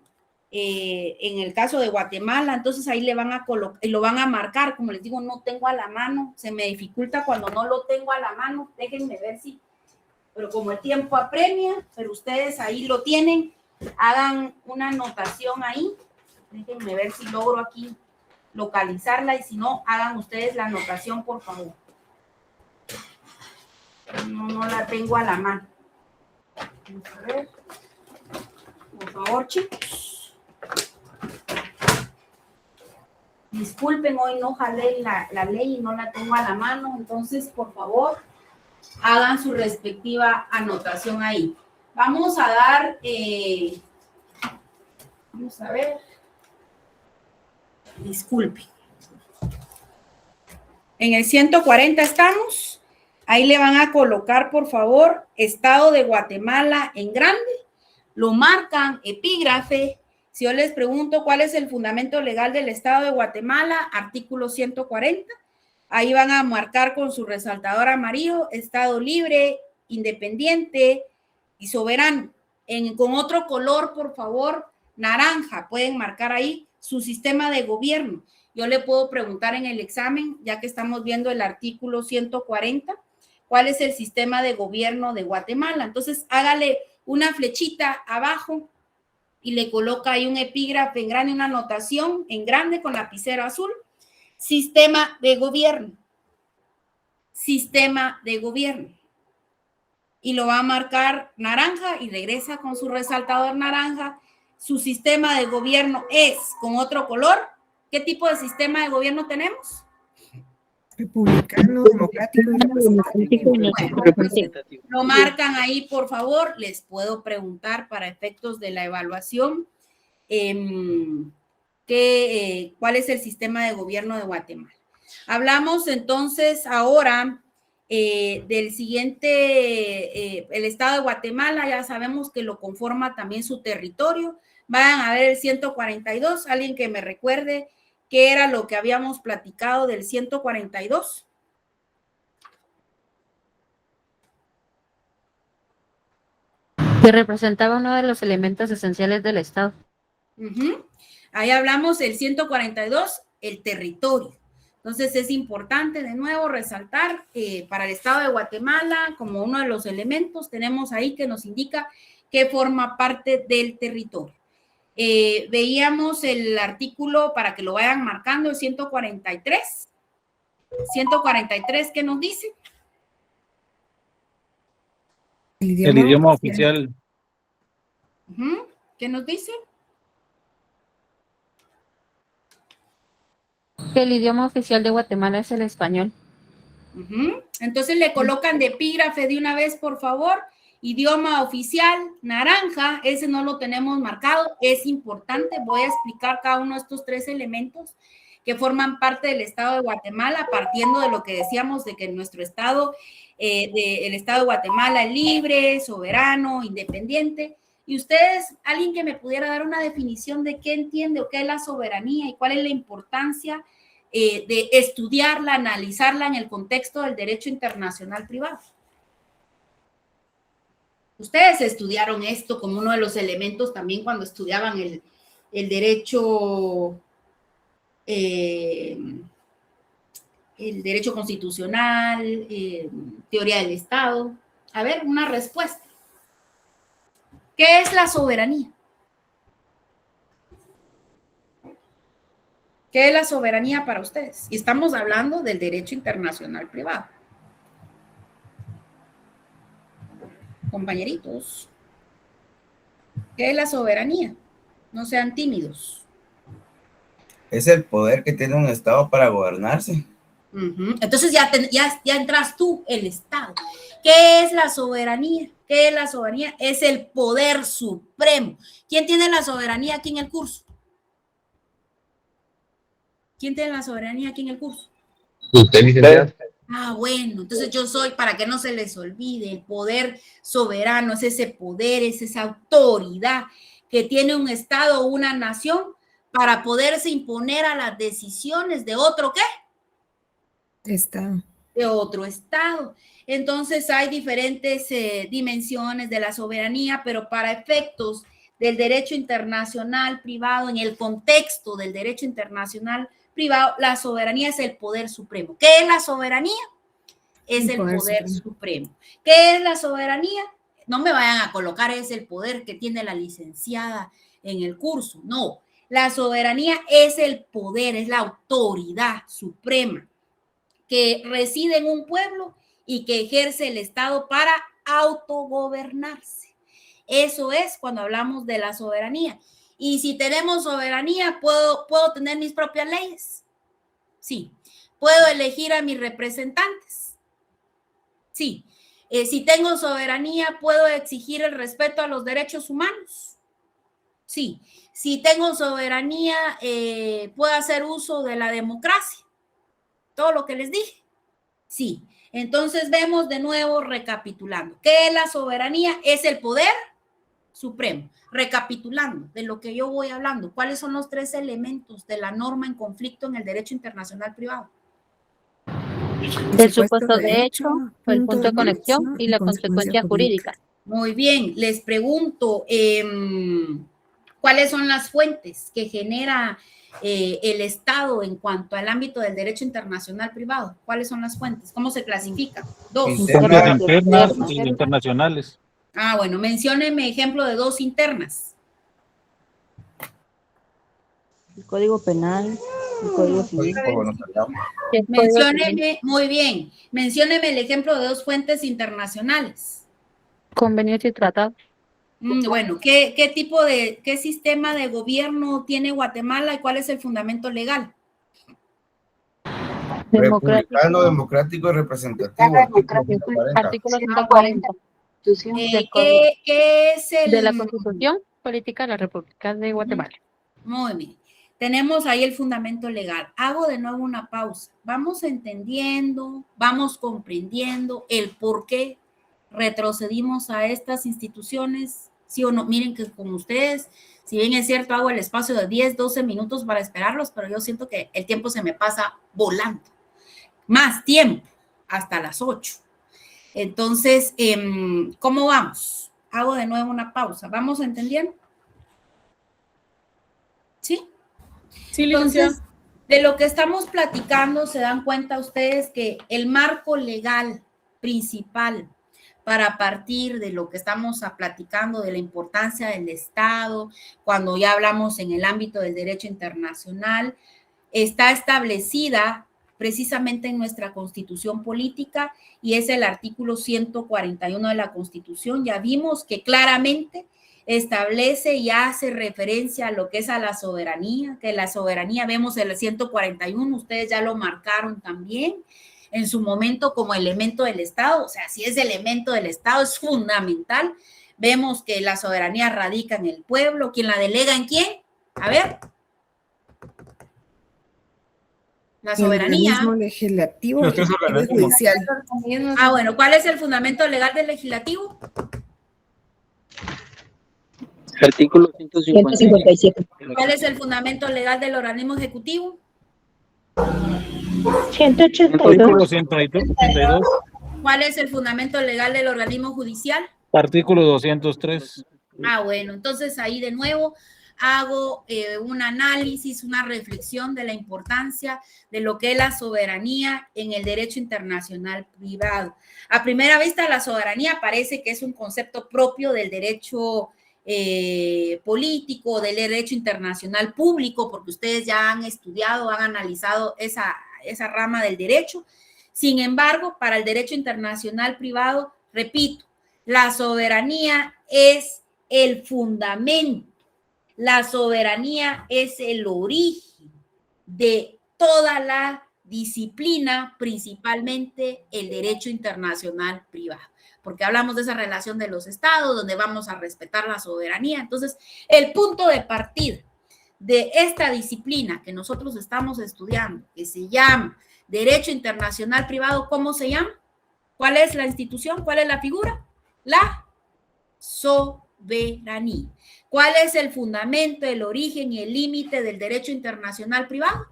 [SPEAKER 1] en el caso de Guatemala. Entonces ahí le van a colocar, lo van a marcar, como les digo, no tengo a la mano, se me dificulta cuando no lo tengo a la mano, déjenme ver si, pero como el tiempo apremia, pero ustedes ahí lo tienen, hagan una anotación ahí, déjenme ver si logro aquí localizarla, y si no, hagan ustedes la anotación, por favor. No la tengo a la mano. Vamos a ver. Por favor, chicos. Disculpen, hoy no jalé la ley y no la tengo a la mano, entonces, por favor, hagan su respectiva anotación ahí. Vamos a dar, vamos a ver. Disculpen. En el 140 estamos. Ahí le van a colocar, por favor, Estado de Guatemala en grande. Lo marcan, epígrafe. Si yo les pregunto cuál es el fundamento legal del Estado de Guatemala, artículo 140. Ahí van a marcar con su resaltador amarillo, Estado libre, independiente y soberano. Con otro color, por favor, naranja. Pueden marcar ahí su sistema de gobierno. Yo le puedo preguntar en el examen, ya que estamos viendo el artículo 140, ¿cuál es el sistema de gobierno de Guatemala? Entonces, hágale una flechita abajo y le coloca ahí un epígrafe en grande, una anotación en grande con lapicero azul. Sistema de gobierno. Sistema de gobierno. Y lo va a marcar naranja y regresa con su resaltador naranja. su sistema de gobierno es con otro color, ¿qué tipo de sistema de gobierno tenemos?
[SPEAKER 12] Republicano, democrático y representativo.
[SPEAKER 1] Lo marcan ahí, por favor. Les puedo preguntar para efectos de la evaluación cuál es el sistema de gobierno de Guatemala. Hablamos entonces ahora del siguiente, el estado de Guatemala. Ya sabemos que lo conforma también su territorio. Vayan a ver el 142, alguien que me recuerde qué era lo que habíamos platicado del 142.
[SPEAKER 4] Que representaba uno de los elementos esenciales del Estado.
[SPEAKER 1] Ahí hablamos el 142, el territorio. Entonces es importante de nuevo resaltar para el estado de Guatemala como uno de los elementos tenemos ahí que nos indica que forma parte del territorio. Veíamos el artículo para que lo vayan marcando, el 143. 143, ¿qué nos dice?
[SPEAKER 10] El idioma oficial.
[SPEAKER 1] ¿Qué nos dice?
[SPEAKER 4] Que el idioma oficial de Guatemala es el español.
[SPEAKER 1] Entonces le colocan de epígrafe de una vez, por favor. Idioma oficial, naranja, ese no lo tenemos marcado, es importante. Voy a explicar cada uno de estos tres elementos que forman parte del estado de Guatemala, partiendo de lo que decíamos de que nuestro estado, el estado de Guatemala es libre, soberano, independiente. Y ustedes, alguien que me pudiera dar una definición de qué entiende o qué es la soberanía y cuál es la importancia de estudiarla, analizarla en el contexto del derecho internacional privado. Ustedes estudiaron esto como uno de los elementos también cuando estudiaban el derecho constitucional, teoría del Estado. A ver, una respuesta. ¿Qué es la soberanía? ¿Qué es la soberanía para ustedes? Y estamos hablando del derecho internacional privado. Compañeritos, ¿qué es la soberanía? No sean tímidos.
[SPEAKER 2] Es el poder que tiene un Estado para gobernarse.
[SPEAKER 1] Entonces ya entras tú, el Estado. ¿Qué es la soberanía? ¿Qué es la soberanía? Es el poder supremo. ¿Quién tiene la soberanía aquí en el curso? ¿Quién tiene la soberanía aquí en el curso?
[SPEAKER 11] Usted, licenciada.
[SPEAKER 1] Ah, bueno, entonces yo soy, para que no se les olvide, el poder soberano, es ese poder, es esa autoridad que tiene un Estado o una nación para poderse imponer a las decisiones de otro, ¿qué?
[SPEAKER 12] Estado.
[SPEAKER 1] De otro Estado. Entonces hay diferentes dimensiones de la soberanía, pero para efectos del derecho internacional privado, en el contexto del derecho internacional privado, la soberanía es el poder supremo. ¿Qué es la soberanía? Es el poder supremo. ¿Qué es la soberanía? No me vayan a colocar es el poder que tiene la licenciada en el curso. No, la soberanía es el poder, es la autoridad suprema que reside en un pueblo y que ejerce el Estado para autogobernarse. Eso es cuando hablamos de la soberanía. Y si tenemos soberanía, ¿puedo tener mis propias leyes? Sí. ¿Puedo elegir a mis representantes? Sí. Si tengo soberanía, ¿puedo exigir el respeto a los derechos humanos? Sí. Si tengo soberanía, ¿puedo hacer uso de la democracia? Todo lo que les dije. Sí. Entonces vemos de nuevo recapitulando. ¿Qué es la soberanía? Es el poder supremo. Recapitulando de lo que yo voy hablando, ¿cuáles son los tres elementos de la norma en conflicto en el derecho internacional privado?
[SPEAKER 4] El supuesto de hecho, el punto de conexión y la consecuencia jurídica.
[SPEAKER 1] Muy bien, les pregunto, ¿cuáles son las fuentes que genera el Estado en cuanto al ámbito del derecho internacional privado? ¿Cuáles son las fuentes? ¿Cómo se clasifican? Dos.
[SPEAKER 10] Internas y internacionales.
[SPEAKER 1] Ah, bueno, mencióneme ejemplo de dos internas.
[SPEAKER 3] El Código Penal, el Código Civil.
[SPEAKER 1] Mencióneme, muy bien, mencióneme el ejemplo de dos fuentes internacionales.
[SPEAKER 4] Convenios y tratados.
[SPEAKER 1] Bueno, ¿qué sistema de gobierno tiene Guatemala y cuál es el fundamento legal?
[SPEAKER 2] Republicano, democrático y representativo.
[SPEAKER 4] Artículo 140.
[SPEAKER 1] ¿Qué es el...
[SPEAKER 4] De la Constitución Política de la República de Guatemala.
[SPEAKER 1] Muy bien. Tenemos ahí el fundamento legal. Hago de nuevo una pausa. Vamos entendiendo, vamos comprendiendo el por qué retrocedimos a estas instituciones, sí o no. Miren que con ustedes, si bien es cierto, hago el espacio de 10, 12 minutos para esperarlos, pero yo siento que el tiempo se me pasa volando. Más tiempo, hasta las 8. Entonces, ¿cómo vamos? Hago de nuevo una pausa. ¿Vamos entendiendo? ¿Sí?
[SPEAKER 6] Sí, licenciada.
[SPEAKER 1] Entonces, de lo que estamos platicando, se dan cuenta ustedes que el marco legal principal para partir de lo que estamos platicando de la importancia del Estado, cuando ya hablamos en el ámbito del derecho internacional, está establecida precisamente en nuestra Constitución política y es el artículo 141 de la Constitución. Ya vimos que claramente establece y hace referencia a lo que es a la soberanía, que la soberanía vemos en el 141, ustedes ya lo marcaron también en su momento como elemento del Estado, o sea, si es elemento del Estado es fundamental. Vemos que la soberanía radica en el pueblo. ¿Quién la delega en quién? A ver. La soberanía.
[SPEAKER 12] El legislativo y el judicial.
[SPEAKER 1] Bueno, ¿cuál es el fundamento legal del legislativo?
[SPEAKER 11] Artículo 157.
[SPEAKER 1] ¿Cuál es el fundamento legal del organismo ejecutivo?
[SPEAKER 10] 182. 182.
[SPEAKER 1] ¿Cuál es el fundamento legal del organismo judicial?
[SPEAKER 10] Artículo 203.
[SPEAKER 1] Bueno, entonces ahí de nuevo hago un análisis, una reflexión de la importancia de lo que es la soberanía en el derecho internacional privado. A primera vista, la soberanía parece que es un concepto propio del derecho político, del derecho internacional público, porque ustedes ya han estudiado, han analizado esa rama del derecho. Sin embargo, para el derecho internacional privado, repito, la soberanía es el fundamento, la soberanía es el origen de toda la disciplina, principalmente el derecho internacional privado, porque hablamos de esa relación de los estados, donde vamos a respetar la soberanía. Entonces, el punto de partida de esta disciplina que nosotros estamos estudiando, que se llama Derecho Internacional Privado, ¿cómo se llama? ¿Cuál es la institución? ¿Cuál es la figura? La soberanía. ¿Cuál es el fundamento, el origen y el límite del derecho internacional privado?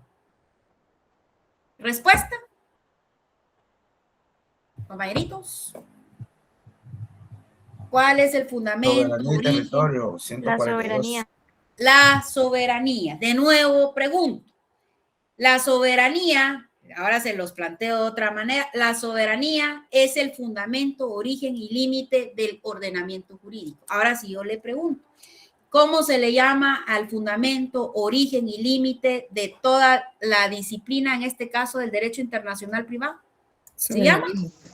[SPEAKER 1] ¿Respuesta? Compañeritos. ¿Cuál es el fundamento?
[SPEAKER 2] Territorio, 142.
[SPEAKER 13] La soberanía.
[SPEAKER 1] La soberanía. De nuevo pregunto. La soberanía, ahora se los planteo de otra manera, la soberanía es el fundamento, origen y límite del ordenamiento jurídico. Ahora sí yo le pregunto, ¿cómo se le llama al fundamento, origen y límite de toda la disciplina, en este caso del derecho internacional privado? ¿Se llama?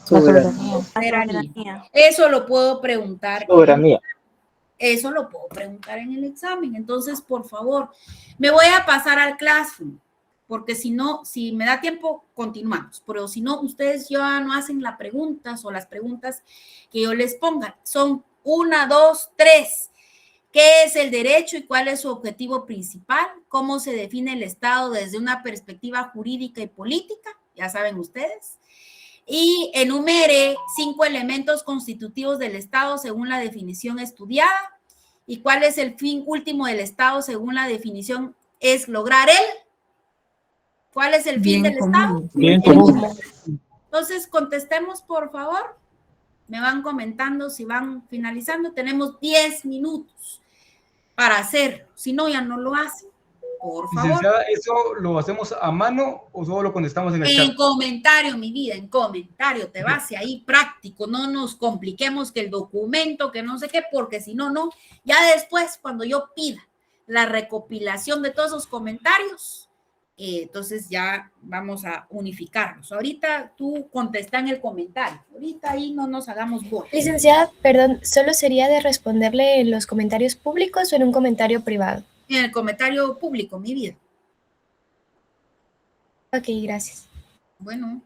[SPEAKER 1] Soberanía. Eso lo puedo preguntar.
[SPEAKER 11] Soberanía.
[SPEAKER 1] Eso lo puedo preguntar en el examen. Entonces, por favor, me voy a pasar al Classroom, porque si no, si me da tiempo, continuamos. Pero si no, ustedes ya no hacen las preguntas o las preguntas que yo les ponga. Son 1, 2, 3. ¿Qué es el derecho y cuál es su objetivo principal? ¿Cómo se define el Estado desde una perspectiva jurídica y política? Ya saben ustedes. Y enumere 5 elementos constitutivos del Estado según la definición estudiada. ¿Y cuál es el fin último del Estado según la definición? Es lograr ¿Cuál es el fin del Estado?
[SPEAKER 10] Bien común.
[SPEAKER 1] Entonces, contestemos, por favor. Me van comentando si van finalizando. Tenemos 10 minutos para hacerlo. Si no, ya no lo hacen. Por favor.
[SPEAKER 14] Licenciada, ¿eso lo hacemos a mano o solo lo contestamos en el chat?
[SPEAKER 1] En comentario, mi vida, en comentario. Te vas ahí práctico. No nos compliquemos que el documento, que no sé qué, porque si no, no. Ya después, cuando yo pida la recopilación de todos esos comentarios, Entonces ya vamos a unificarlos. Ahorita tú contesta en el comentario. Ahorita ahí no nos hagamos bolas.
[SPEAKER 15] Licenciada, perdón, ¿solo sería de responderle en los comentarios públicos o en un comentario privado?
[SPEAKER 1] En el comentario público, mi vida.
[SPEAKER 15] Ok, gracias.
[SPEAKER 1] Bueno.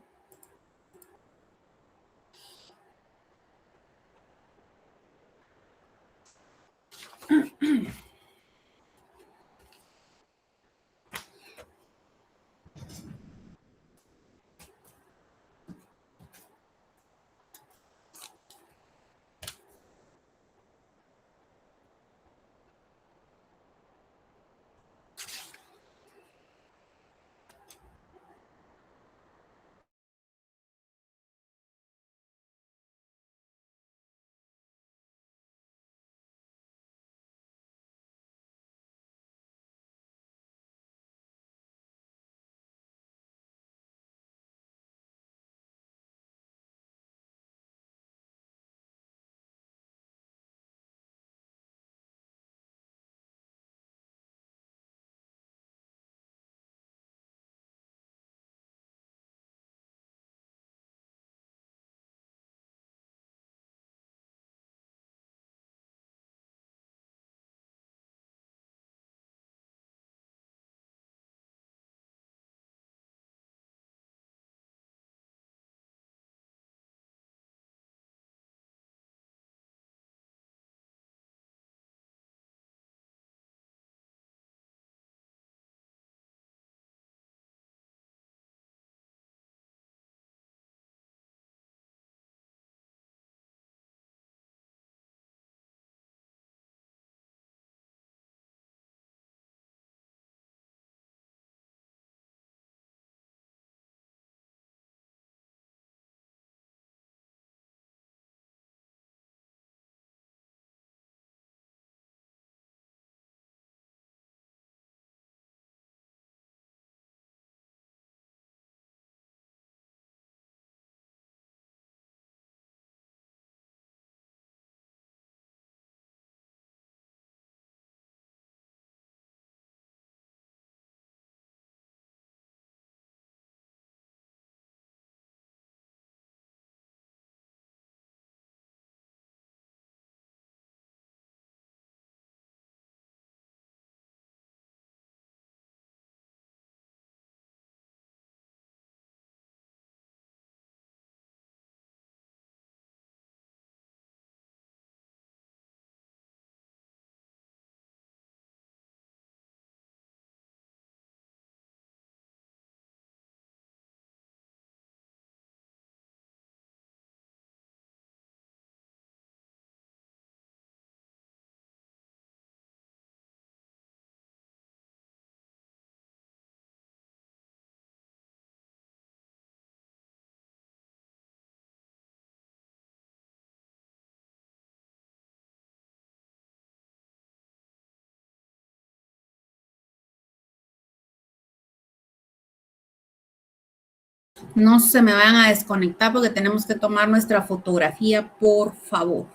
[SPEAKER 1] No se me vayan a desconectar porque tenemos que tomar nuestra fotografía, por favor.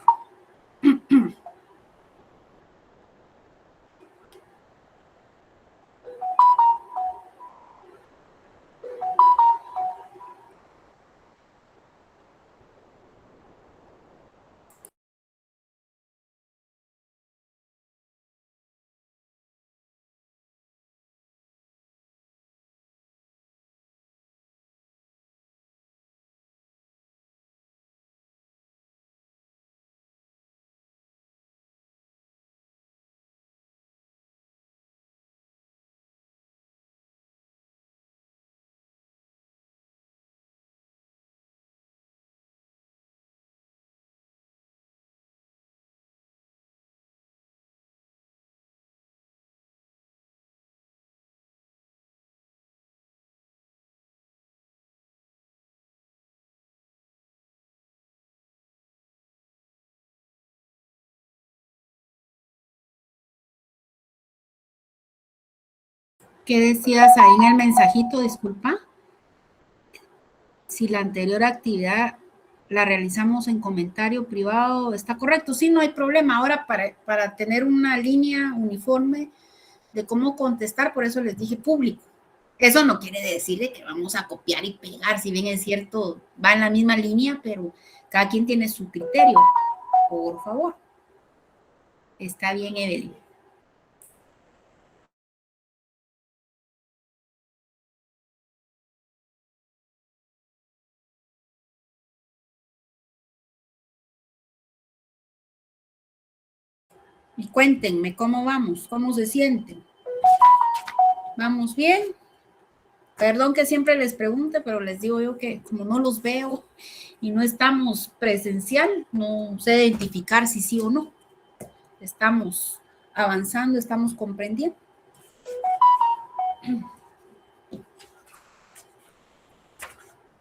[SPEAKER 1] ¿Qué decías ahí en el mensajito? Disculpa. Si la anterior actividad la realizamos en comentario privado, ¿está correcto? Sí, no hay problema. Ahora, para tener una línea uniforme de cómo contestar, por eso les dije público. Eso no quiere decirle que vamos a copiar y pegar, si bien es cierto, va en la misma línea, pero cada quien tiene su criterio, por favor. Está bien, Evelyn. Y cuéntenme cómo vamos, cómo se sienten. ¿Vamos bien? Perdón que siempre les pregunte, pero les digo yo que como no los veo y no estamos presencial, no sé identificar si sí o no. Estamos avanzando, estamos comprendiendo.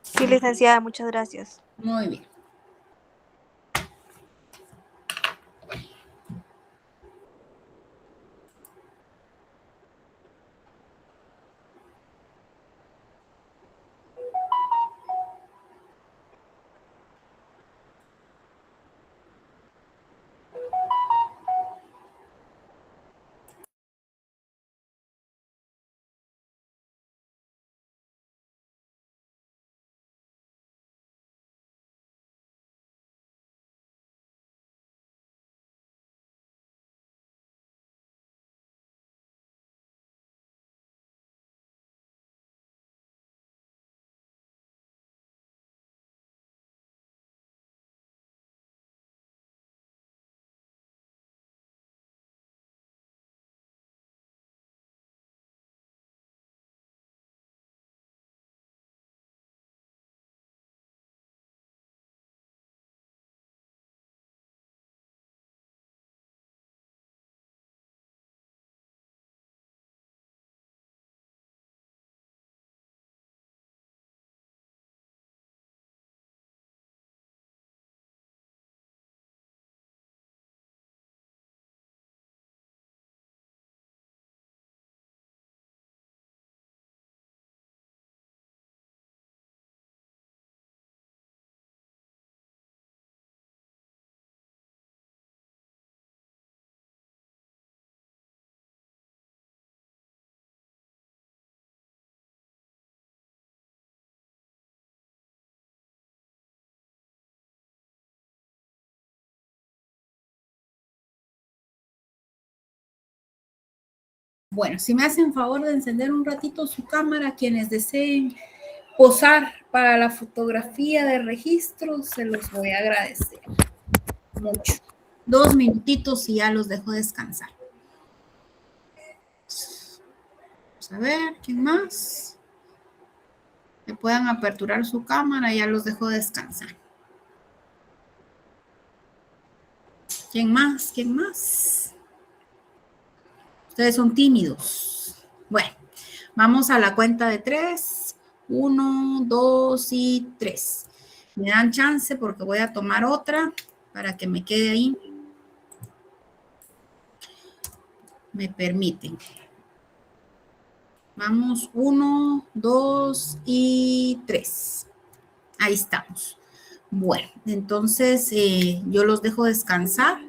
[SPEAKER 16] Sí, licenciada, muchas gracias.
[SPEAKER 1] Muy bien. Bueno, si me hacen favor de encender un ratito su cámara, quienes deseen posar para la fotografía de registro, se los voy a agradecer mucho. 2 minutitos y ya los dejo descansar. Vamos a ver, ¿quién más? Que puedan aperturar su cámara, ya los dejo descansar. ¿Quién más? ¿Quién más? Ustedes son tímidos. Bueno, vamos a la cuenta de 3. 1, 2 y 3. Me dan chance porque voy a tomar otra para que me quede ahí. Me permiten. Vamos, 1, 2 y 3. Ahí estamos. Bueno, entonces yo los dejo descansar.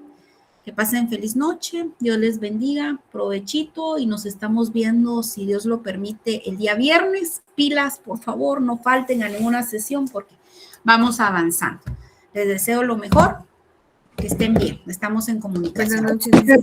[SPEAKER 1] Que pasen feliz noche, Dios les bendiga, provechito y nos estamos viendo, si Dios lo permite, el día viernes. Pilas, por favor, no falten a ninguna sesión porque vamos avanzando. Les deseo lo mejor, que estén bien, estamos en comunicación.
[SPEAKER 12] Buenas noches.